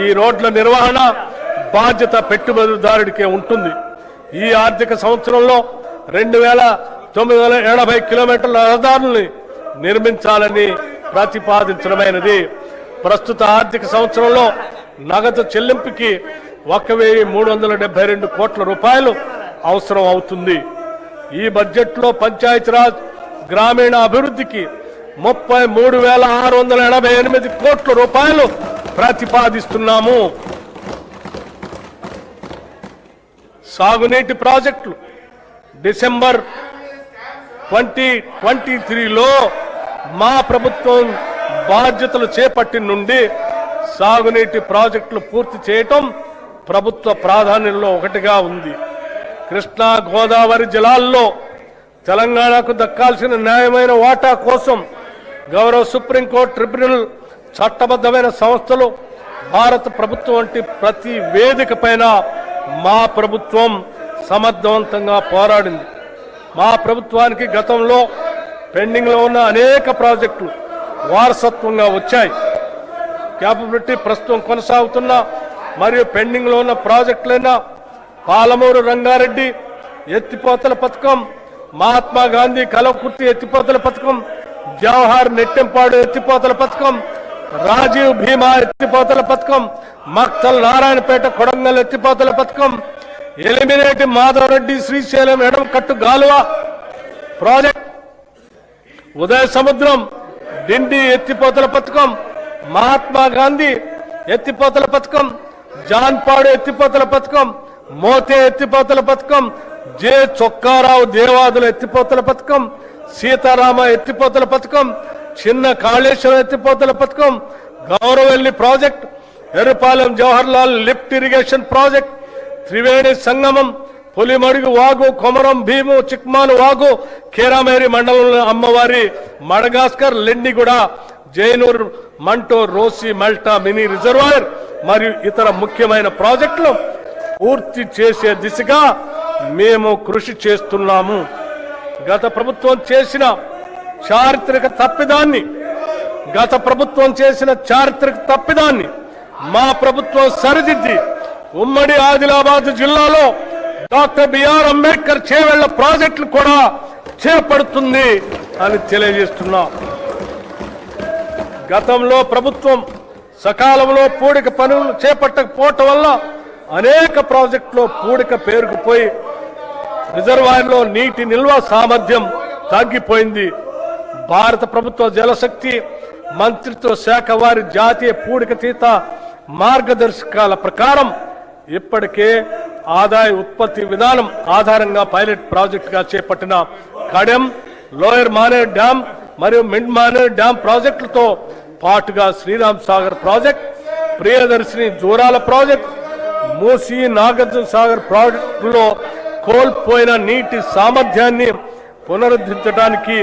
ఈ రోడ్ల నిర్వహణ బాధ్యత పెట్టుబడిదారుడికే ఉంటుంది. ఈ ఆర్థిక సంవత్సరంలో 2,980 కిలోమీటర్ల రహదారుల్ని నిర్మించాలని ప్రతిపాదించడమైనది. ప్రస్తుత ఆర్థిక సంవత్సరంలో నగదు చెల్లింపుకి 1,372 కోట్ల రూపాయలు అవసరం అవుతుంది. ఈ బడ్జెట్లో పంచాయతీరాజ్ గ్రామీణ అభివృద్ధికి 33,688 కోట్ల రూపాయలు ప్రతిపాదిస్తున్నాము. సాగునీటి ప్రాజెక్టులు డిసెంబర్ 2023లో మా ప్రభుత్వం బాధ్యతలు చేపట్టిన నుండి సాగునీటి ప్రాజెక్టులు పూర్తి చేయటం ప్రభుత్వ ప్రాధాన్యంలో ఒకటిగా ఉంది. కృష్ణా, గోదావరి జలాల్లో తెలంగాణకు దక్కాల్సిన న్యాయమైన వాటా కోసం గౌరవ సుప్రీంకోర్టు ట్రిబ్యునల్, చట్టబద్ధమైన సంస్థలు, భారత ప్రభుత్వం వంటి ప్రతి వేదిక పైన మా ప్రభుత్వం సమర్థవంతంగా పోరాడింది. మా ప్రభుత్వానికి గతంలో పెండింగ్లో ఉన్న అనేక ప్రాజెక్టులు వారసత్వంగా వచ్చాయి. క్యాపబిలిటీ ప్రస్తుతం కొనసాగుతున్న మరియు పెండింగ్లో ఉన్న ప్రాజెక్టులైన పాలమూరు రంగారెడ్డి ఎత్తిపోతల పథకం, మహాత్మా గాంధీ కలవకుర్తి ఎత్తిపోతల పథకం, జవహర్ నెట్టెంపాడు ఎత్తిపోతల పథకం, రాజీవ్ భీమా ఎత్తిపోతల పథకం, మక్తల్ నారాయణపేట కొడంగల్ ఎత్తిపోతల పథకం, ఎలిమినేటి మాధవరెడ్డి శ్రీశైలం ఎడమకట్టు గాలువ ప్రాజెక్ట్, ఉదయ సముద్రం డిండి ఎత్తిపోతల పథకం, మహాత్మా గాంధీ ఎత్తిపోతల పథకం, జాన్పాడు ఎత్తిపోతల పథకం, మోతే ఎత్తిపోతల పథకం, జె చొక్కారావు దేవాదుల ఎత్తిపోతల పథకం, సీతారామ ఎత్తిపోతల పథకం, చిన్న కాళేశ్వరం ఎత్తిపోతల పథకం, Gouravelli project, Errapalem Jawaharlal lift irrigation project, Triveni Sangamam, Pulimadugu వాగు, కొమరం భీము, చిక్మాను వాగు, కేరామేరి మండలంలో అమ్మవారి, మడగాస్కర్, లెండిగూడ, జైనూర్, మంటో, రోసి, మల్టా మినీ రిజర్వాయర్ మరియు ఇతర ముఖ్యమైన ప్రాజెక్టులు పూర్తి చేసే దిశగా మేము కృషి చేస్తున్నాము. గత ప్రభుత్వం చేసిన చారిత్రక తప్పిదాన్ని మా ప్రభుత్వం సరిదిద్ది ఉమ్మడి ఆదిలాబాద్ జిల్లాలో డాక్టర్ బిఆర్ అంబేద్కర్ చేవెళ్ల ప్రాజెక్టులు కూడా చేపడుతుంది అని తెలియజేస్తున్నాం. గతంలో ప్రభుత్వం సకాలంలో పూడిక పనులు చేపట్టకపోవటం వల్ల అనేక ప్రాజెక్టులో పూడిక పేరుకుపోయి రిజర్వాయర్లో నీటి నిల్వ సామర్థ్యం తగ్గిపోయింది. భారత ప్రభుత్వ జలశక్తి మంత్రిత్వ శాఖ వారి జాతీయ పూడికతీత మార్గదర్శకాల ప్రకారం ఇప్పటికే ఆదాయ ఉత్పత్తి విధానం ఆధారంగా పైలట్ ప్రాజెక్టుగా చేపట్టిన కడెం, లోయర్ మానేర్ డ్యాం మరియు మిడ్ మానేర్ డ్యాం ప్రాజెక్టులతో పాటుగా శ్రీరామ్ సాగర్ ప్రాజెక్ట్, ప్రియదర్శిని జూరాల ప్రాజెక్ట్, మూసీ నాగార్జున సాగర్ ప్రాజెక్టులో కోల్పోయిన నీటి సామర్థ్యాన్ని పునరుద్ధరించడానికి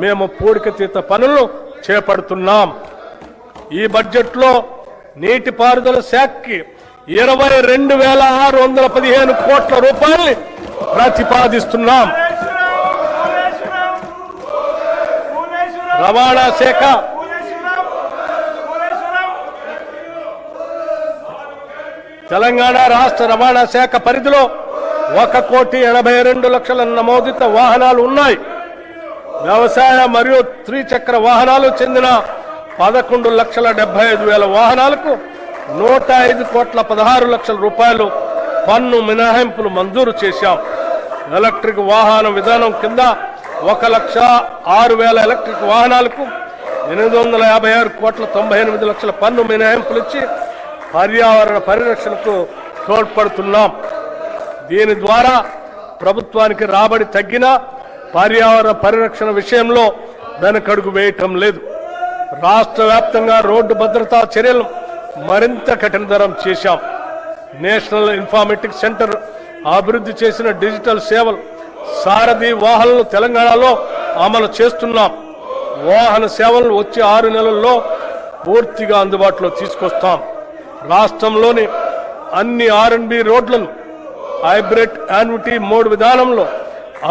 మేము పూడికతీత పనులను చేపడుతున్నాం. ఈ బడ్జెట్లో నీటిపారుదల శాఖకి 22,615 కోట్ల రూపాయల్ని ప్రతిపాదిస్తున్నాం. రవాణా శాఖ తెలంగాణ రాష్ట్ర రవాణా శాఖ పరిధిలో 1,82,00,000 నమోదిత వాహనాలు ఉన్నాయి. వ్యవసాయ మరియు త్రిచక్ర వాహనాలు చెందిన 11,75,000 వాహనాలకు 105,16,00,000 రూపాయలు పన్ను మినహాయింపులు మంజూరు చేశాం. ఎలక్ట్రిక్ వాహన విధానం కింద 1,06,000 ఎలక్ట్రిక్ వాహనాలకు 856,98,00,000 పన్ను మినహాయింపులు ఇచ్చి పర్యావరణ పరిరక్షణకు తోడ్పడుతున్నాం. దీని ద్వారా ప్రభుత్వానికి రాబడి తగ్గిన పర్యావరణ పరిరక్షణ విషయంలో వెనకడుగు వేయటం లేదు. రాష్ట్ర వ్యాప్తంగా రోడ్డు భద్రతా చర్యలు మరింత కఠినతరం చేశాం. నేషనల్ ఇన్ఫర్మేటిక్స్ సెంటర్ అభివృద్ధి చేసిన డిజిటల్ సేవలు సారథి వాహనాలను తెలంగాణలో అమలు చేస్తున్నాం. వాహన సేవలను వచ్చే 6 నెలల్లో పూర్తిగా అందుబాటులో తీసుకొస్తాం. రాష్ట్రంలోని అన్ని R&B రోడ్లను హైబ్రిడ్ యాన్యుటీ మోడ్ విధానంలో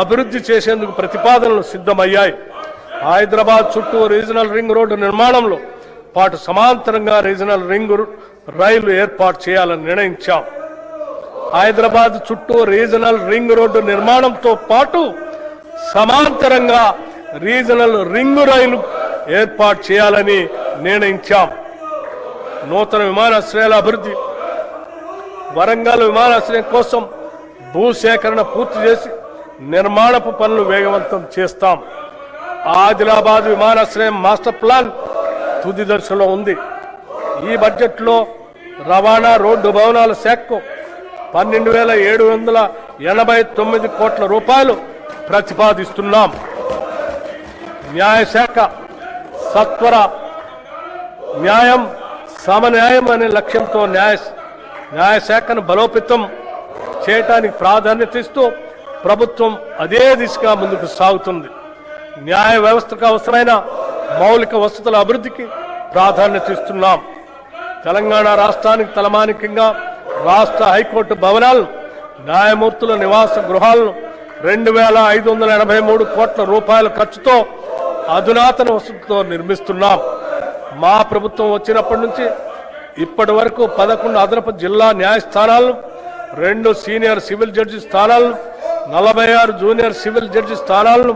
అభివృద్ధి చేసేందుకు ప్రతిపాదనలు సిద్ధమయ్యాయి. హైదరాబాద్ చుట్టూ రీజనల్ రింగ్ రోడ్డు నిర్మాణంలో పాటు సమాంతరంగా రీజనల్ రింగ్ రైలు ఏర్పాటు చేయాలని నిర్ణయించాం. హైదరాబాద్ చుట్టూ రీజనల్ రింగ్ రోడ్డు నిర్మాణంతో పాటు సమాంతరంగా రీజనల్ రింగ్ రైలు ఏర్పాటు చేయాలని నిర్ణయించాం. నూతన విమానాశ్రయాల అభివృద్ధి, వరంగల్ విమానాశ్రయం కోసం భూసేకరణ పూర్తి చేసి నిర్మాణపు పనులు వేగవంతం చేస్తాం. ఆదిలాబాద్ విమానాశ్రయం మాస్టర్ ప్లాన్ తుది దశలో ఉంది. ఈ బడ్జెట్లో రవాణా రోడ్డు భవనాల శాఖకు 12,789 కోట్ల రూపాయలు ప్రతిపాదిస్తున్నాం. న్యాయశాఖ సత్వర న్యాయం సమన్యాయం అనే లక్ష్యంతో న్యాయశాఖను బలోపేతం చేయడానికి ప్రాధాన్యత ఇస్తూ ప్రభుత్వం అదే దిశగా ముందుకు సాగుతుంది. న్యాయ వ్యవస్థకు అవసరమైన మౌలిక వసతుల అభివృద్ధికి ప్రాధాన్యత ఇస్తున్నాం. తెలంగాణ రాష్ట్రానికి తలమానికంగా రాష్ట్ర హైకోర్టు భవనాలను, న్యాయమూర్తుల నివాస గృహాలను 2,583 కోట్ల రూపాయల ఖర్చుతో అధునాతన వసతులతో నిర్మిస్తున్నాం. మా ప్రభుత్వం వచ్చినప్పటి నుంచి ఇప్పటి వరకు 11 అదనపు జిల్లా న్యాయస్థానాలను, 2 సీనియర్ సివిల్ జడ్జి స్థానాలను, 46 జూనియర్ సివిల్ జడ్జి స్థానాలను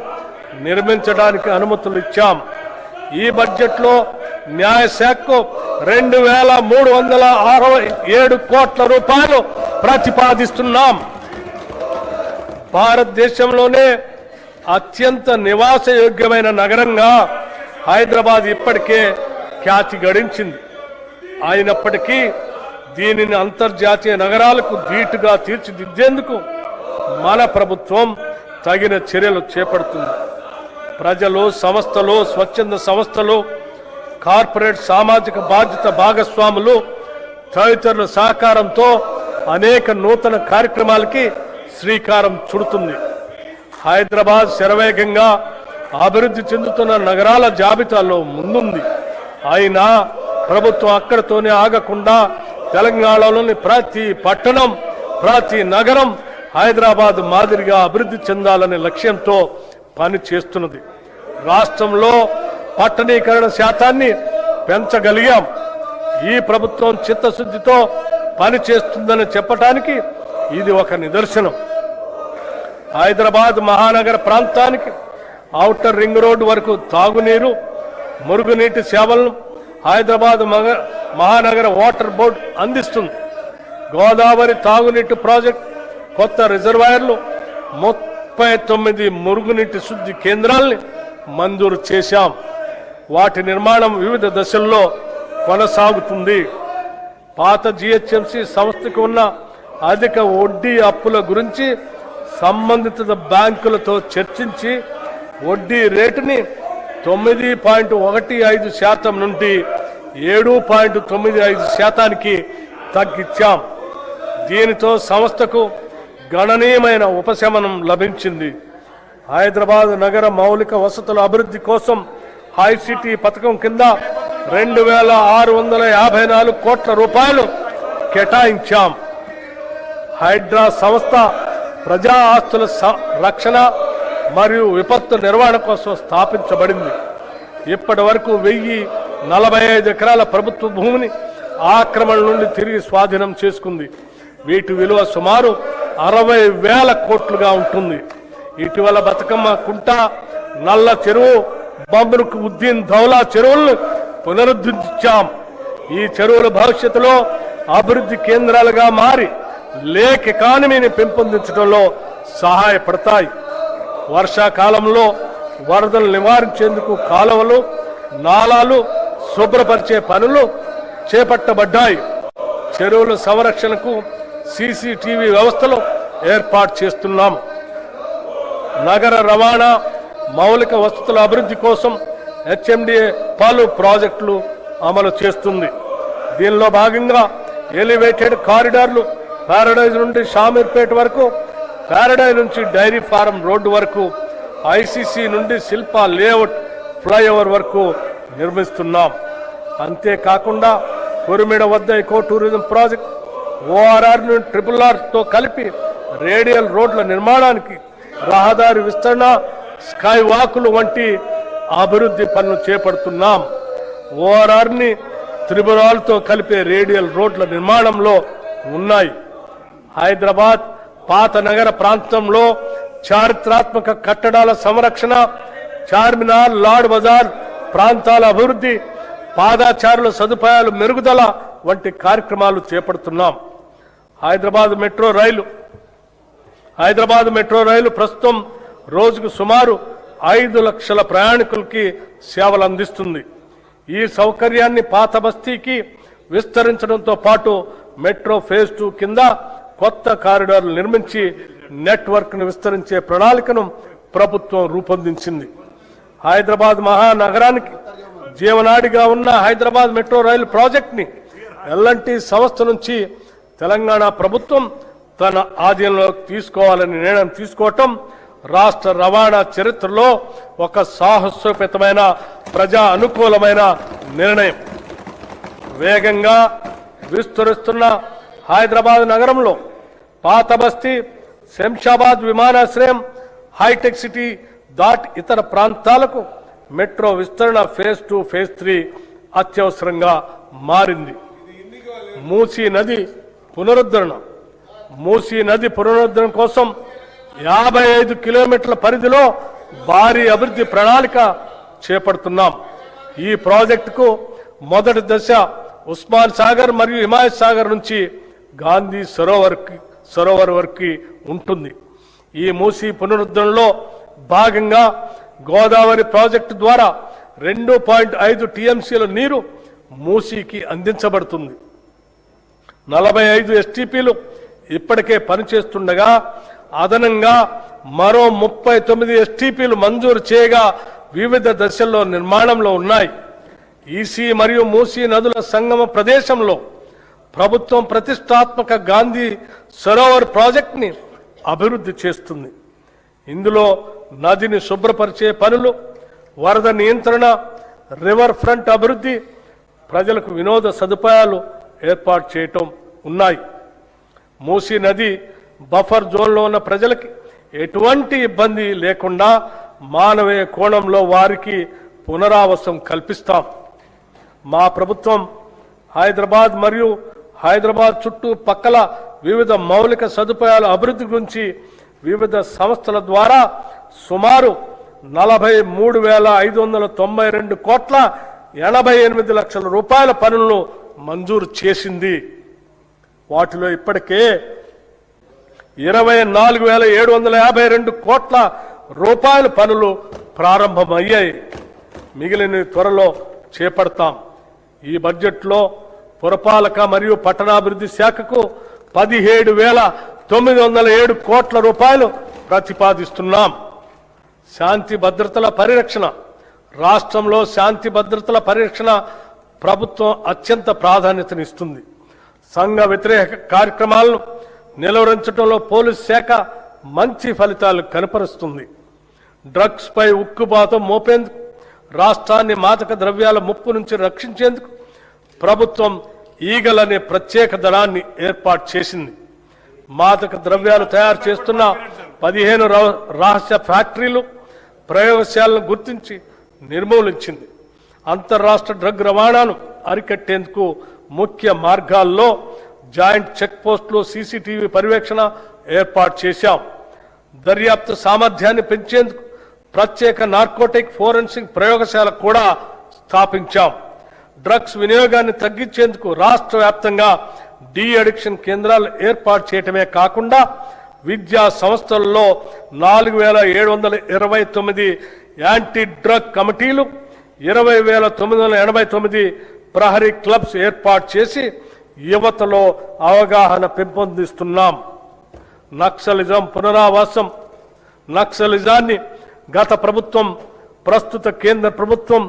నిర్మించడానికి అనుమతులు ఇచ్చాం. ఈ బడ్జెట్లో న్యాయశాఖకు 2,367 కోట్ల రూపాయలు ప్రతిపాదిస్తున్నాం. భారతదేశంలోనే అత్యంత నివాసయోగ్యమైన నగరంగా హైదరాబాద్ ఇప్పటికే ఖ్యాతి గడించింది. అయినప్పటికీ దీనిని అంతర్జాతీయ నగరాలకు ధీటుగా తీర్చిదిద్దేందుకు మన ప్రభుత్వం తగిన చర్యలు చేపడుతుంది. ప్రజలు, సంస్థలు, స్వచ్ఛంద సంస్థలు, కార్పొరేట్ సామాజిక బాధ్యత భాగస్వాములు తదితరుల సహకారంతో అనేక నూతన కార్యక్రమాలకి శ్రీకారం చుడుతుంది. హైదరాబాద్ శరవేగంగా అభివృద్ధి చెందుతున్న నగరాల జాబితాలో ముందుంది. అయినా ప్రభుత్వం అక్కడితోనే ఆగకుండా తెలంగాణలోని ప్రతి పట్టణం, ప్రతి నగరం హైదరాబాద్ మాదిరిగా అభివృద్ధి చెందాలనే లక్ష్యంతో పని చేస్తున్నది. రాష్ట్రంలో పట్టణీకరణ శాతాన్ని పెంచగలిగాం. ఈ ప్రభుత్వం చిత్తశుద్ధితో పని చేస్తుందని చెప్పడానికి ఇది ఒక నిదర్శనం. హైదరాబాద్ మహానగర ప్రాంతానికి ఔటర్ రింగ్ రోడ్డు వరకు తాగునీరు, మురుగునీటి సేవలను హైదరాబాద్ మహానగర వాటర్ బోర్డు అందిస్తుంది. గోదావరి తాగునీటి ప్రాజెక్ట్, కొత్త రిజర్వాయర్లు, 39 మురుగునీటి శుద్ధి కేంద్రాల్ని మంజూరు చేశాం. వాటి నిర్మాణం వివిధ దశల్లో కొనసాగుతుంది. పాత జిహెచ్ఎంసి సంస్థకు ఉన్న అధిక వడ్డీ అప్పుల గురించి సంబంధిత బ్యాంకులతో చర్చించి వడ్డీ రేటుని 9.15% నుండి 7.95% తగ్గించాం. దీనితో సంస్థకు గణనీయమైన ఉపశమనం లభించింది. హైదరాబాద్ నగర మౌలిక వసతుల అభివృద్ధి కోసం హైసిటీ పథకం కింద 2,654 కోట్ల రూపాయలు కేటాయించాం. హైడ్రా సంస్థ ప్రజా ఆస్తుల రక్షణ మరియు విపత్తు నిర్వహణ కోసం స్థాపించబడింది. ఇప్పటి వరకు 1045 ఎకరాల ప్రభుత్వ భూమిని ఆక్రమణ నుండి తిరిగి స్వాధీనం చేసుకుంది. వీటి విలువ సుమారు 60,000 కోట్లుగా ఉంటుంది. ఇటీవల బతుకమ్మ కుంట, నల్ల చెరువు, బంబరుకు ఉద్దీన్ దౌలా చెరువులను పునరుద్ధరించాం. ఈ చెరువుల భవిష్యత్తులో అభివృద్ధి కేంద్రాలుగా మారి లేక్ ఎకానమీని పెంపొందించడంలో సహాయపడతాయి. వర్షాకాలంలో వరదలు నివారించేందుకు కాలువలు, నాలాలు శుభ్రపరిచే పనులు చేపట్టబడ్డాయి. చెరువుల సంరక్షణకు సీసీటీవీ వ్యవస్థలు ఏర్పాటు చేస్తున్నాం. నగర రవాణా మౌలిక వసతుల అభివృద్ధి కోసం హెచ్ఎండిఏ పలు ప్రాజెక్టులు అమలు చేస్తుంది. దీనిలో భాగంగా ఎలివేటెడ్ కారిడార్లు పారడైజ్ నుండి షామీర్పేట వరకు, పారడైజ్ నుంచి డైరీ ఫారం రోడ్డు వరకు, ఐసీసీ నుండి శిల్పా లేఅవుట్ ఫ్లైఓవర్ వరకు నిర్మిస్తున్నాం. అంతేకాకుండా కొరిమిడ వద్ద ఎకో టూరిజం ప్రాజెక్ట్, ఓఆర్ఆర్ నుండి RRRతో కలిపి రేడియల్ రోడ్ల నిర్మాణానికి, రహదారి విస్తరణ, స్కై వాకులు వంటి అభివృద్ధి పనులు చేపడుతున్నాం. ఓఆర్ఆర్ని RRRతో కలిపే రేడియల్ రోడ్ల నిర్మాణంలో ఉన్నాయి. హైదరాబాద్ పాత నగర ప్రాంతంలో చారిత్రాత్మక కట్టడాల సంరక్షణ, చార్మినార్, లాడ్ బజార్ ప్రాంతాల అభివృద్ధి, పాదాచారుల సదుపాయాలు మెరుగుదల వంటి కార్యక్రమాలు చేపడుతున్నాం. హైదరాబాద్ మెట్రో రైలు ప్రస్తుతం రోజుకు సుమారు 5 లక్షల ప్రయాణికులకి సేవలు అందిస్తుంది. ఈ సౌకర్యాన్ని పాత బస్తీకి విస్తరించడంతో పాటు మెట్రో ఫేజ్ 2 కింద కొత్త కారిడార్లు నిర్మించి నెట్వర్క్ను విస్తరించే ప్రణాళికను ప్రభుత్వం రూపొందించింది. హైదరాబాద్ మహానగరానికి జీవనాడిగా ఉన్న హైదరాబాద్ మెట్రో రైలు ప్రాజెక్ట్ని ఎల్ఎన్టీ సంస్థ నుంచి తెలంగాణ ప్రభుత్వం తన ఆధీనంలోకి తీసుకోవాలని నిర్ణయం తీసుకోవటం రాష్ట్ర రవాణా చరిత్రలో ఒక సాహసోపేతమైన ప్రజా అనుకూలమైన నిర్ణయం. వేగంగా విస్తరిస్తున్న హైదరాబాద్ నగరంలో పాత బస్తీ, శంషాబాద్ విమానాశ్రయం, హైటెక్ సిటీ దాటి ఇతర ప్రాంతాలకు మెట్రో విస్తరణ ఫేజ్ 2, ఫేజ్ 3 అత్యవసరంగా మారింది. మూసీ నది పునరుద్ధరణ కోసం 55 కిలోమీటర్ల పరిధిలో భారీ అభివృద్ధి ప్రణాళిక చేపడుతున్నాం. ఈ ప్రాజెక్టుకు మొదటి దశ ఉస్మాన్ సాగర్ మరియు హిమాయత్ సాగర్ నుంచి గాంధీ సరోవర్ వరకు ఉంటుంది. ఈ మూసీ పునరుద్ధరణలో భాగంగా గోదావరి ప్రాజెక్టు ద్వారా 2.5 టీఎంసీల నీరు మూసీకి అందించబడుతుంది. 45 ఎస్టీపీలు ఇప్పటికే పనిచేస్తుండగా అదనంగా మరో 39 ఎస్టీపీలు మంజూరు చేయగా వివిధ దశల్లో నిర్మాణంలో ఉన్నాయి. ఈసీ మరియు మూసీ నదుల సంగమ ప్రదేశంలో ప్రభుత్వం ప్రతిష్టాత్మక గాంధీ సరోవర్ ప్రాజెక్టుని అభివృద్ధి చేస్తుంది. ఇందులో నదిని శుభ్రపరిచే పనులు, వరద నియంత్రణ, రివర్ ఫ్రంట్ అభివృద్ధి, ప్రజలకు వినోద సదుపాయాలు ఏర్పాటు చేయటం ఉన్నాయి. మూసీ నది బఫర్ జోన్లో ఉన్న ప్రజలకి ఎటువంటి ఇబ్బంది లేకుండా మానవీయ కోణంలో వారికి పునరావాసం కల్పిస్తాం. మా ప్రభుత్వం హైదరాబాద్ మరియు హైదరాబాద్ చుట్టూ పక్కల వివిధ మౌలిక సదుపాయాల అభివృద్ధి గురించి వివిధ సంస్థల ద్వారా సుమారు 43,592 కోట్ల 88 లక్షల రూపాయల పనులను మంజూరు చేసింది. వాటిలో ఇప్పటికే 24,752 కోట్ల రూపాయల పనులు ప్రారంభమయ్యాయి. మిగిలిన త్వరలో చేపడతాం. ఈ బడ్జెట్లో పురపాలక మరియు పట్టణాభివృద్ధి శాఖకు 17,907 కోట్ల రూపాయలు ప్రతిపాదిస్తున్నాం. శాంతి భద్రతల పరిరక్షణ. రాష్ట్రంలో శాంతి భద్రతల పరిరక్షణ ప్రభుత్వం అత్యంత ప్రాధాన్యతనిస్తుంది. సంఘ వ్యతిరేక కార్యక్రమాలను నిలువరించడంలో పోలీస్ శాఖ మంచి ఫలితాలు కనపరుస్తుంది. డ్రగ్స్ పై ఉక్కుబాతం మోపేందుకు, రాష్ట్రాన్ని మాదక ద్రవ్యాల ముప్పు నుంచి రక్షించేందుకు ప్రభుత్వం ఈగల్ అనే ప్రత్యేక దళాన్ని ఏర్పాటు చేసింది. మాదక ద్రవ్యాలు తయారు చేస్తున్న 15 రహస్య ఫ్యాక్టరీలు, ప్రయోగశాలను గుర్తించి నిర్మూలించింది. అంతర్రాష్ట్ర డ్రగ్ రవాణాను అరికట్టేందుకు ముఖ్య మార్గాల్లో జాయింట్ చెక్ పోస్టులు, సీసీటీవీ పర్యవేక్షణ ఏర్పాటు చేశాం. దర్యాప్తు సామర్థ్యాన్ని పెంచేందుకు ప్రత్యేక నార్కోటిక్ ఫోరెన్సిక్ ప్రయోగశాల కూడా స్థాపించాం. డ్రగ్స్ వినియోగాన్ని తగ్గించేందుకు రాష్ట్ర వ్యాప్తంగా డి అడిక్షన్ కేంద్రాలు ఏర్పాటు చేయటమే కాకుండా విద్యా సంస్థల్లో 4,729 యాంటీ డ్రగ్ కమిటీలు, 20,989 ప్రహరీ క్లబ్స్ ఏర్పాటు చేసి యువతలో అవగాహన పెంపొందిస్తున్నాం. నక్సలిజం పునరావాసం. నక్సలిజాన్ని గత ప్రభుత్వం, ప్రస్తుత కేంద్ర ప్రభుత్వం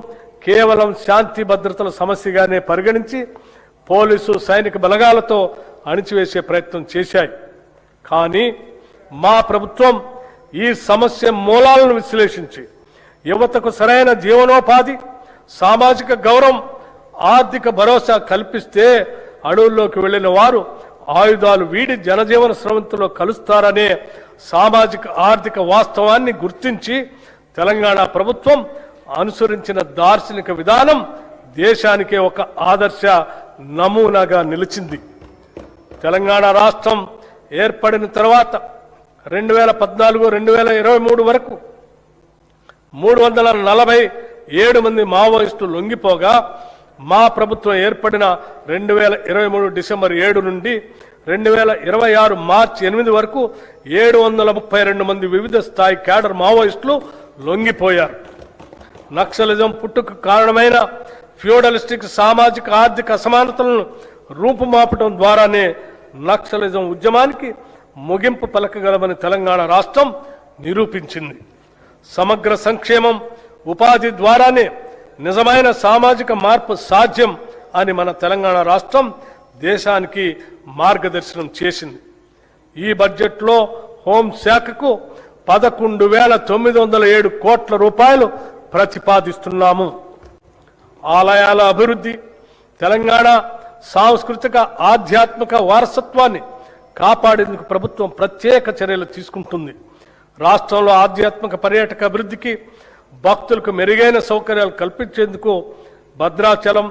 కేవలం శాంతి భద్రతల సమస్యగానే పరిగణించి పోలీసు, సైనిక బలగాలతో అణిచివేసే ప్రయత్నం చేశాయి. కానీ మా ప్రభుత్వం ఈ సమస్య మూలాలను విశ్లేషించి యువతకు సరైన జీవనోపాధి, సామాజిక గౌరవం, ఆర్థిక భరోసా కల్పిస్తే అడవుల్లోకి వెళ్లిన వారు ఆయుధాలు వీడి జనజీవన స్రవంతిలో కలుస్తారనే సామాజిక ఆర్థిక వాస్తవాన్ని గుర్తించి తెలంగాణ ప్రభుత్వం అనుసరించిన దార్శనిక విధానం దేశానికే ఒక ఆదర్శ నమూనాగా నిలిచింది. తెలంగాణ రాష్ట్రం ఏర్పడిన తర్వాత 2014-2023 వరకు 347 మంది మావోయిస్టులు లొంగిపోగా, మా ప్రభుత్వం ఏర్పడిన 2023 డిసెంబర్ 7 నుండి 2026 మార్చి 8 వరకు 732 మంది వివిధ స్థాయి క్యాడర్ మావోయిస్టులు లొంగిపోయారు. నక్సలిజం పుట్టుకు కారణమైన ఫ్యూడలిస్టిక్ సామాజిక ఆర్థిక అసమానతలను రూపుమాపటం ద్వారానే నక్సలిజం ఉద్యమానికి ముగింపు పలకగలమని తెలంగాణ రాష్ట్రం నిరూపించింది. సమగ్ర సంక్షేమం, ఉపాధి ద్వారానే నిజమైన సామాజిక మార్పు సాధ్యం అని మన తెలంగాణ రాష్ట్రం దేశానికి మార్గదర్శనం చేసింది. ఈ బడ్జెట్లో హోంశాఖకు 11,907 కోట్ల రూపాయలు ప్రతిపాదిస్తున్నాము. ఆలయాల అభివృద్ధి. తెలంగాణ సాంస్కృతిక ఆధ్యాత్మిక వారసత్వాన్ని కాపాడేందుకు ప్రభుత్వం ప్రత్యేక చర్యలు తీసుకుంటుంది. రాష్ట్రంలో ఆధ్యాత్మిక పర్యాటక అభివృద్ధికి, భక్తులకు మెరుగైన సౌకర్యాలు కల్పించేందుకు భద్రాచలం,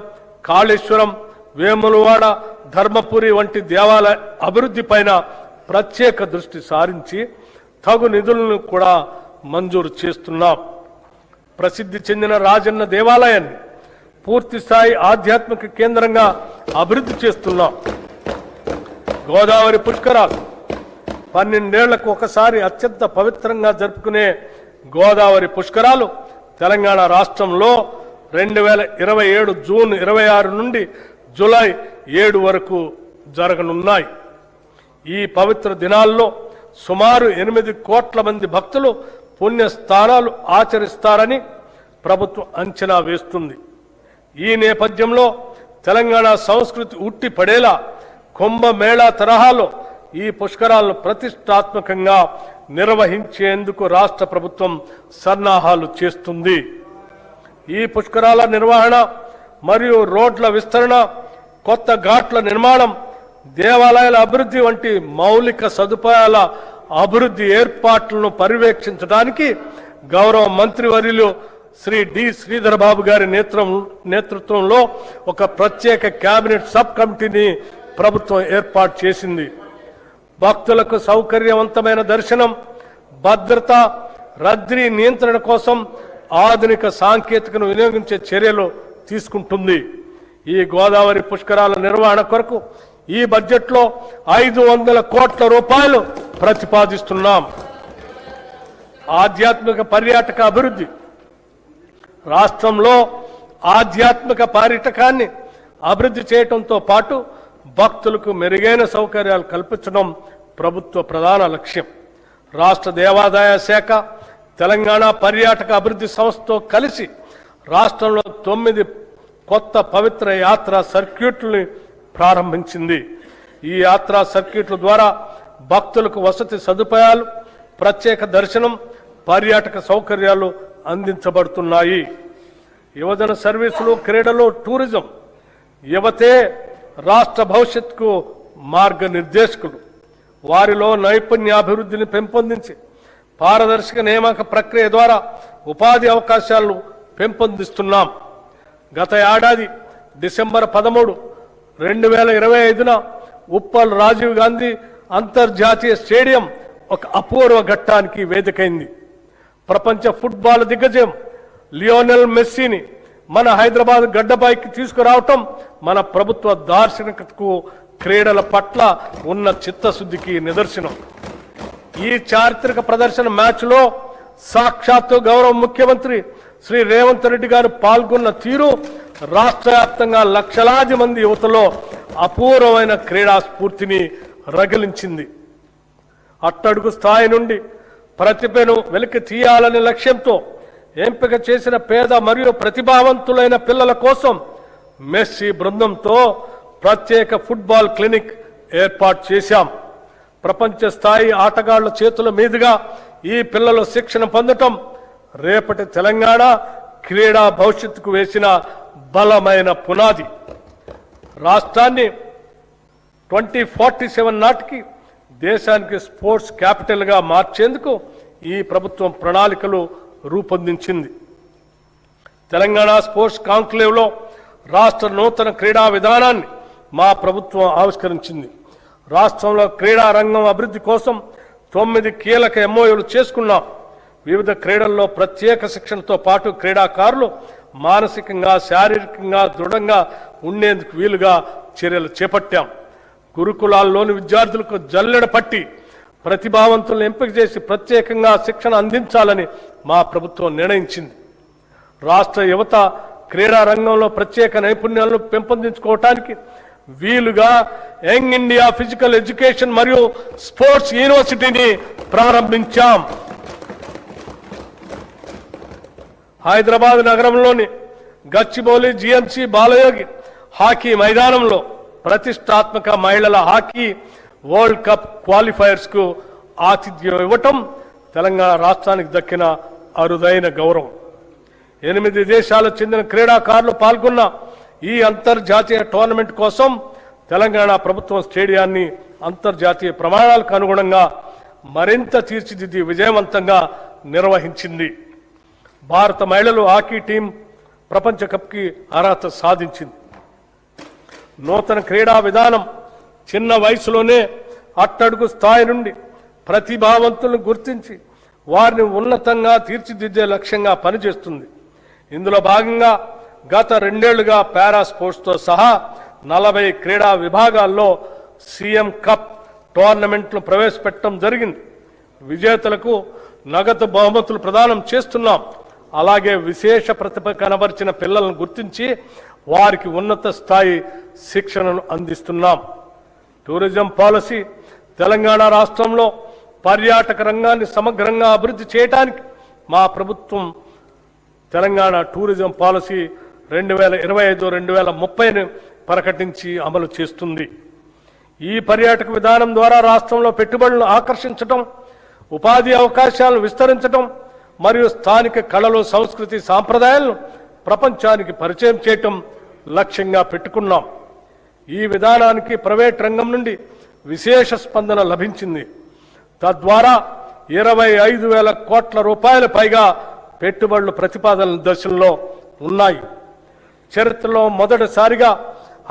కాళేశ్వరం, వేములవాడ, ధర్మపురి వంటి దేవాలయ అభివృద్ధి పైన ప్రత్యేక దృష్టి సారించి తగు నిధులను కూడా మంజూరు చేస్తున్నాం. ప్రసిద్ధి చెందిన రాజన్న దేవాలయాన్ని పూర్తి స్థాయి ఆధ్యాత్మిక కేంద్రంగా అభివృద్ధి చేస్తున్నాం. గోదావరి పుష్కరాలు. 12 ఏళ్లకు ఒకసారి అత్యంత పవిత్రంగా జరుపుకునే గోదావరి పుష్కరాలు తెలంగాణ రాష్ట్రంలో 2027 జూన్ 26 నుండి జూలై 7 వరకు జరగనున్నాయి. ఈ పవిత్ర దినాల్లో సుమారు 8 కోట్ల మంది భక్తులు పుణ్యస్థానాలు ఆచరిస్తారని ప్రభుత్వం అంచనా వేస్తుంది. ఈ నేపథ్యంలో తెలంగాణ సంస్కృతి ఉట్టి పడేలా కుంభమేళా తరహాలో ఈ పుష్కరాలను ప్రతిష్టాత్మకంగా నిర్వహించేందుకు రాష్ట్ర ప్రభుత్వం సన్నాహాలు చేస్తుంది. ఈ పుష్కరాల నిర్వహణ మరియు రోడ్ల విస్తరణ, కొత్త ఘాట్ల నిర్మాణం, దేవాలయాల అభివృద్ధి వంటి మౌలిక సదుపాయాల అభివృద్ధి ఏర్పాట్లను పర్యవేక్షించడానికి గౌరవ మంత్రివర్యులు శ్రీ డి శ్రీధర్ బాబు గారి నేతృత్వంలో ఒక ప్రత్యేక కేబినెట్ సబ్ కమిటీని ప్రభుత్వం ఏర్పాటు చేసింది. భక్తులకు సౌకర్యవంతమైన దర్శనం, భద్రత, రద్దీ నియంత్రణ కోసం ఆధునిక సాంకేతికను వినియోగించే చర్యలు తీసుకుంటుంది. ఈ గోదావరి పుష్కరాల నిర్వహణ కొరకు ఈ బడ్జెట్లో 500 కోట్ల రూపాయలు ప్రతిపాదిస్తున్నాం. ఆధ్యాత్మిక పర్యాటక అభివృద్ధి. రాష్ట్రంలో ఆధ్యాత్మిక పర్యాటకాన్ని అభివృద్ధి చేయడంతో పాటు భక్తులకు మెరుగైన సౌకర్యాలు కల్పించడం ప్రభుత్వ ప్రధాన లక్ష్యం. రాష్ట్ర దేవాదాయ శాఖ తెలంగాణ పర్యాటక అభివృద్ధి సంస్థతో కలిసి రాష్ట్రంలో 9 కొత్త పవిత్ర యాత్రా సర్క్యూట్లని ప్రారంభించింది. ఈ యాత్రా సర్క్యూట్ల ద్వారా భక్తులకు వసతి సదుపాయాలు, ప్రత్యేక దర్శనం, పర్యాటక సౌకర్యాలు అందించబడుతున్నాయి. యువజన సర్వీసులు, క్రీడలు, టూరిజం. యువతే రాష్ట్ర భవిష్యత్తుకు మార్గనిర్దేశకులు. వారిలో నైపుణ్యాభివృద్ధిని పెంపొందించి పారదర్శక నియామక ప్రక్రియ ద్వారా ఉపాధి అవకాశాలను పెంపొందిస్తున్నాం. గత ఏడాది డిసెంబర్ 13, 2025న ఉప్పల్ రాజీవ్ గాంధీ అంతర్జాతీయ స్టేడియం ఒక అపూర్వ ఘట్టానికి వేదికైంది. ప్రపంచ ఫుట్బాల్ దిగ్గజం లియోనెల్ మెస్సీని మన హైదరాబాద్ గడ్డపైకి తీసుకురావటం మన ప్రభుత్వ దార్శనికతకు, క్రీడల పట్ల ఉన్న చిత్తశుద్ధికి నిదర్శనం. ఈ చారిత్రక ప్రదర్శన మ్యాచ్లో సాక్షాత్తు గౌరవ ముఖ్యమంత్రి శ్రీ రేవంత్ రెడ్డి గారు పాల్గొన్న తీరు రాష్ట్ర వ్యాప్తంగా లక్షలాది మంది యువతలో అపూర్వమైన క్రీడా స్ఫూర్తిని రగిలించింది. అట్టడుగు స్థాయి నుండి ప్రతిభను వెలికి తీయాలనే లక్ష్యంతో ఎంపిక చేసిన పేద మరియు ప్రతిభావంతులైన పిల్లల కోసం మెస్సీ బృందంతో ప్రత్యేక ఫుట్బాల్ క్లినిక్ ఏర్పాటు చేశాం. ప్రపంచ స్థాయి ఆటగాళ్ల చేతుల మీదుగా ఈ పిల్లలు శిక్షణ పొందటం రేపటి తెలంగాణ క్రీడా భవిష్యత్తుకు వేసిన బలమైన పునాది. రాష్ట్రాన్ని 2047 నాటికి దేశానికి స్పోర్ట్స్ క్యాపిటల్గా మార్చేందుకు ఈ ప్రభుత్వం ప్రణాళికలు రూపొందించింది. తెలంగాణ స్పోర్ట్స్ కాంక్లేవ్లో రాష్ట్ర నూతన క్రీడా విధానాన్ని మా ప్రభుత్వం ఆవిష్కరించింది. రాష్ట్రంలో క్రీడా రంగం అభివృద్ధి కోసం 9 కీలక ఎంఓయూలు చేసుకున్నాం. వివిధ క్రీడల్లో ప్రత్యేక శిక్షణతో పాటు క్రీడాకారులు మానసికంగా, శారీరకంగా దృఢంగా ఉండేందుకు వీలుగా చర్యలు చేపట్టాం. గురుకులాల్లోని విద్యార్థులకు జల్లెడ పట్టి ప్రతిభావంతులను ఎంపిక చేసి ప్రత్యేకంగా శిక్షణ అందించాలని మా ప్రభుత్వం నిర్ణయించింది. రాష్ట్ర యువత క్రీడా రంగంలో ప్రత్యేక నైపుణ్యాలను పెంపొందించుకోవటానికి వీలుగా యంగ్ ఇండియా ఫిజికల్ ఎడ్యుకేషన్ మరియు స్పోర్ట్స్ యూనివర్సిటీని ప్రారంభించాం. హైదరాబాద్ నగరంలోని గచ్చిబౌలి జిఎంసి బాలయోగి హాకీ మైదానంలో ప్రతిష్టాత్మక మహిళల హాకీ వరల్డ్ కప్ క్వాలిఫైయర్స్ కు ఆతిథ్యం ఇవ్వటం తెలంగాణ రాష్ట్రానికి దక్కిన అరుదైన గౌరవం. 8 దేశాలకు చెందిన క్రీడాకారులు పాల్గొన్న ఈ అంతర్జాతీయ టోర్నమెంట్ కోసం తెలంగాణ ప్రభుత్వం స్టేడియాన్ని అంతర్జాతీయ ప్రమాణాలకు అనుగుణంగా మరింత తీర్చిదిద్ది విజయవంతంగా నిర్వహించింది. భారత మహిళలు హాకీ టీం ప్రపంచ కప్కి అర్హత సాధించింది. నూతన క్రీడా విధానం చిన్న వయసులోనే అట్టడుగు స్థాయి నుండి ప్రతిభావంతులను గుర్తించి వారిని ఉన్నతంగా తీర్చిదిద్దే లక్ష్యంగా పనిచేస్తుంది. ఇందులో భాగంగా గత 2 ఏళ్లుగా పారా స్పోర్ట్స్తో సహా 40 క్రీడా విభాగాల్లో సీఎం కప్ టోర్నమెంట్లు ప్రవేశపెట్టడం జరిగింది. విజేతలకు నగదు బహుమతులు ప్రదానం చేస్తున్నాం. అలాగే విశేష ప్రతిభ కనబరిచిన పిల్లలను గుర్తించి వారికి ఉన్నత స్థాయి శిక్షణను అందిస్తున్నాం. Tourism policy. తెలంగాణ రాష్ట్రంలో పర్యాటక రంగాన్ని సమగ్రంగా అభివృద్ధి చేయడానికి మా ప్రభుత్వం తెలంగాణ టూరిజం పాలసీ 2025-2030ని ప్రకటించి అమలు చేస్తుంది. ఈ పర్యాటక విధానం ద్వారా రాష్ట్రంలో పెట్టుబడులను ఆకర్షించడం, ఉపాధి అవకాశాలను విస్తరించడం మరియు స్థానిక కళలు, సంస్కృతి, సాంప్రదాయాలను ప్రపంచానికి పరిచయం చేయటం లక్ష్యంగా పెట్టుకున్నాం. ఈ విధానానికి ప్రైవేట్ రంగం నుండి విశేష స్పందన లభించింది. తద్వారా 25,000 కోట్ల రూపాయల పైగా పెట్టుబడులు ప్రతిపాదనల దశల్లో ఉన్నాయి. చరిత్రలో మొదటిసారిగా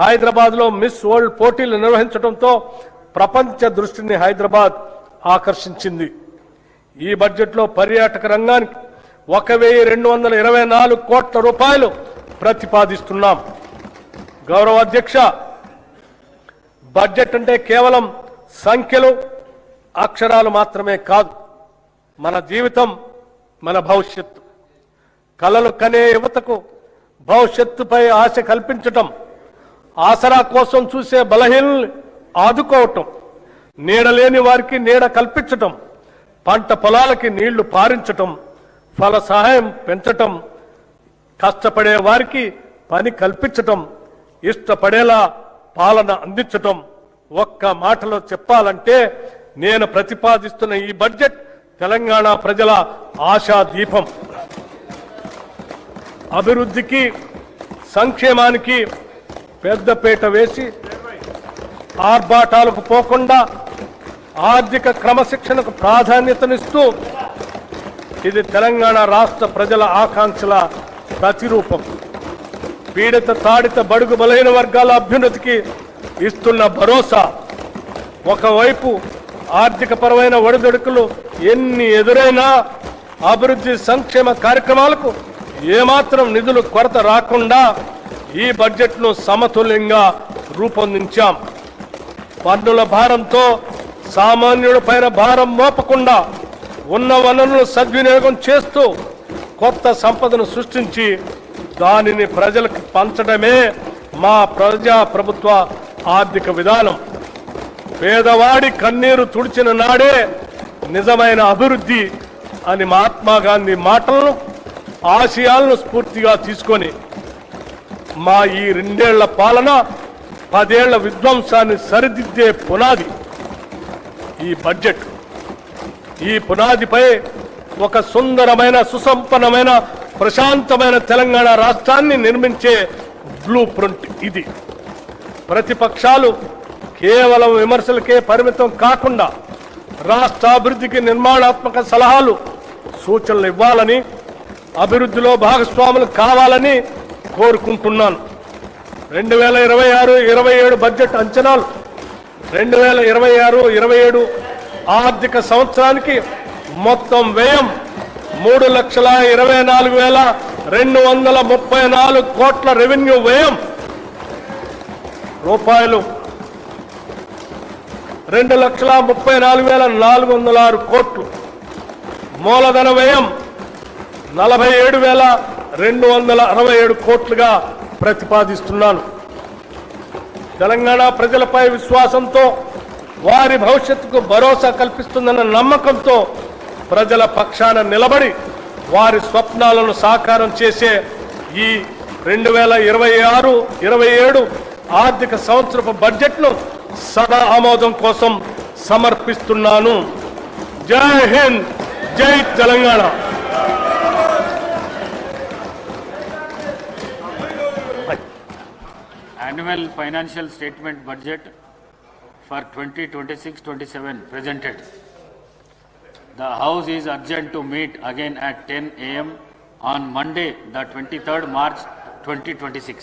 హైదరాబాద్లో మిస్ వరల్డ్ పోటీలు నిర్వహించడంతో ప్రపంచ దృష్టిని హైదరాబాద్ ఆకర్షించింది. ఈ బడ్జెట్లో పర్యాటక రంగానికి 1224 కోట్ల రూపాయలు ప్రతిపాదిస్తున్నాం. గౌరవ అధ్యక్ష, బడ్జెట్ అంటే కేవలం సంఖ్యలు అక్షరాలు మాత్రమే కాదు, మన జీవితం, మన భవిష్యత్తు. కలలు కనే యువతకు భవిష్యత్తుపై ఆశ కల్పించటం, ఆసరా కోసం చూసే బలహీనల్ని ఆదుకోవటం, నీడలేని వారికి నీడ కల్పించటం, పంట పొలాలకి నీళ్లు పారించటం, ఫల సహాయం పెంచటం, కష్టపడే వారికి పని కల్పించటం, ఇష్టపడేలా పాలన అందించటం. ఒక్క మాటలో చెప్పాలంటే నేను ప్రతిపాదిస్తున్న ఈ బడ్జెట్ తెలంగాణ ప్రజల ఆశా దీపం. అభివృద్ధికి, సంక్షేమానికి పెద్దపీట వేసి ఆర్భాటాలకు పోకుండా ఆర్థిక క్రమశిక్షణకు ప్రాధాన్యతనిస్తూ ఇది తెలంగాణ రాష్ట్ర ప్రజల ఆకాంక్షల ప్రతిరూపం. పీడిత తాడిత బడుగు బలహీన వర్గాల అభ్యున్నతికి ఇస్తున్న భరోసా. ఒకవైపు ఆర్థిక పరమైన ఒడిదుడుకులు ఎన్ని ఎదురైనా అభివృద్ధి సంక్షేమ కార్యక్రమాలకు ఏమాత్రం నిధులు కొరత రాకుండా ఈ బడ్జెట్ను సమతుల్యంగా రూపొందించాం. పన్నుల భారంతో సామాన్యుడి పైన భారం మోపకుండా ఉన్న వనరులను సద్వినియోగం చేస్తూ కొత్త సంపదను సృష్టించి దానిని ప్రజలకు పంచడమే మా ప్రజా ప్రభుత్వ ఆర్థిక విధానం. పేదవాడి కన్నీరు తుడిచిన నాడే నిజమైన అభివృద్ధి అని మహాత్మా గాంధీ మాటలను, ఆశయాలను స్ఫూర్తిగా తీసుకొని మా ఈ 2 ఏళ్ల పాలన 10 ఏళ్ల విధ్వంసాన్ని సరిదిద్దే పునాది ఈ బడ్జెట్. ఈ పునాదిపై ఒక సుందరమైన, సుసంపన్నమైన, ప్రశాంతమైన తెలంగాణ రాష్ట్రాన్ని నిర్మించే బ్లూ ప్రింట్ ఇది. ప్రతిపక్షాలు కేవలం విమర్శలకే పరిమితం కాకుండా రాష్ట్ర అభివృద్ధికి నిర్మాణాత్మక సలహాలు, సూచనలు ఇవ్వాలని, అభివృద్ధిలో భాగస్వాములు కావాలని కోరుకుంటున్నాను. 2026-27 బడ్జెట్ అంచనాలు 2026-27 ఆర్థిక సంవత్సరానికి మొత్తం వ్యయం 3,24,234 కోట్ల రెవెన్యూ వ్యయం రూపాయలు, 2,34,406 కోట్లు మూలధన వ్యయం 47,267 కోట్లుగా ప్రతిపాదిస్తున్నాను. తెలంగాణ ప్రజలపై విశ్వాసంతో, వారి భవిష్యత్తుకు భరోసా కల్పిస్తుందన్న నమ్మకంతో ప్రజల పక్షాన నిలబడి వారి స్వప్నాలను సాకారం చేసే ఈ 2026-27 ఆర్థిక సంవత్సరపు బడ్జెట్ను సదా ఆమోదం కోసం సమర్పిస్తున్నాను. జై హింద్, జై Telangana. Annual financial statement budget for 2026-27 presented. The House is urged to meet again at 10 a.m. on Monday, the 23rd March 2026.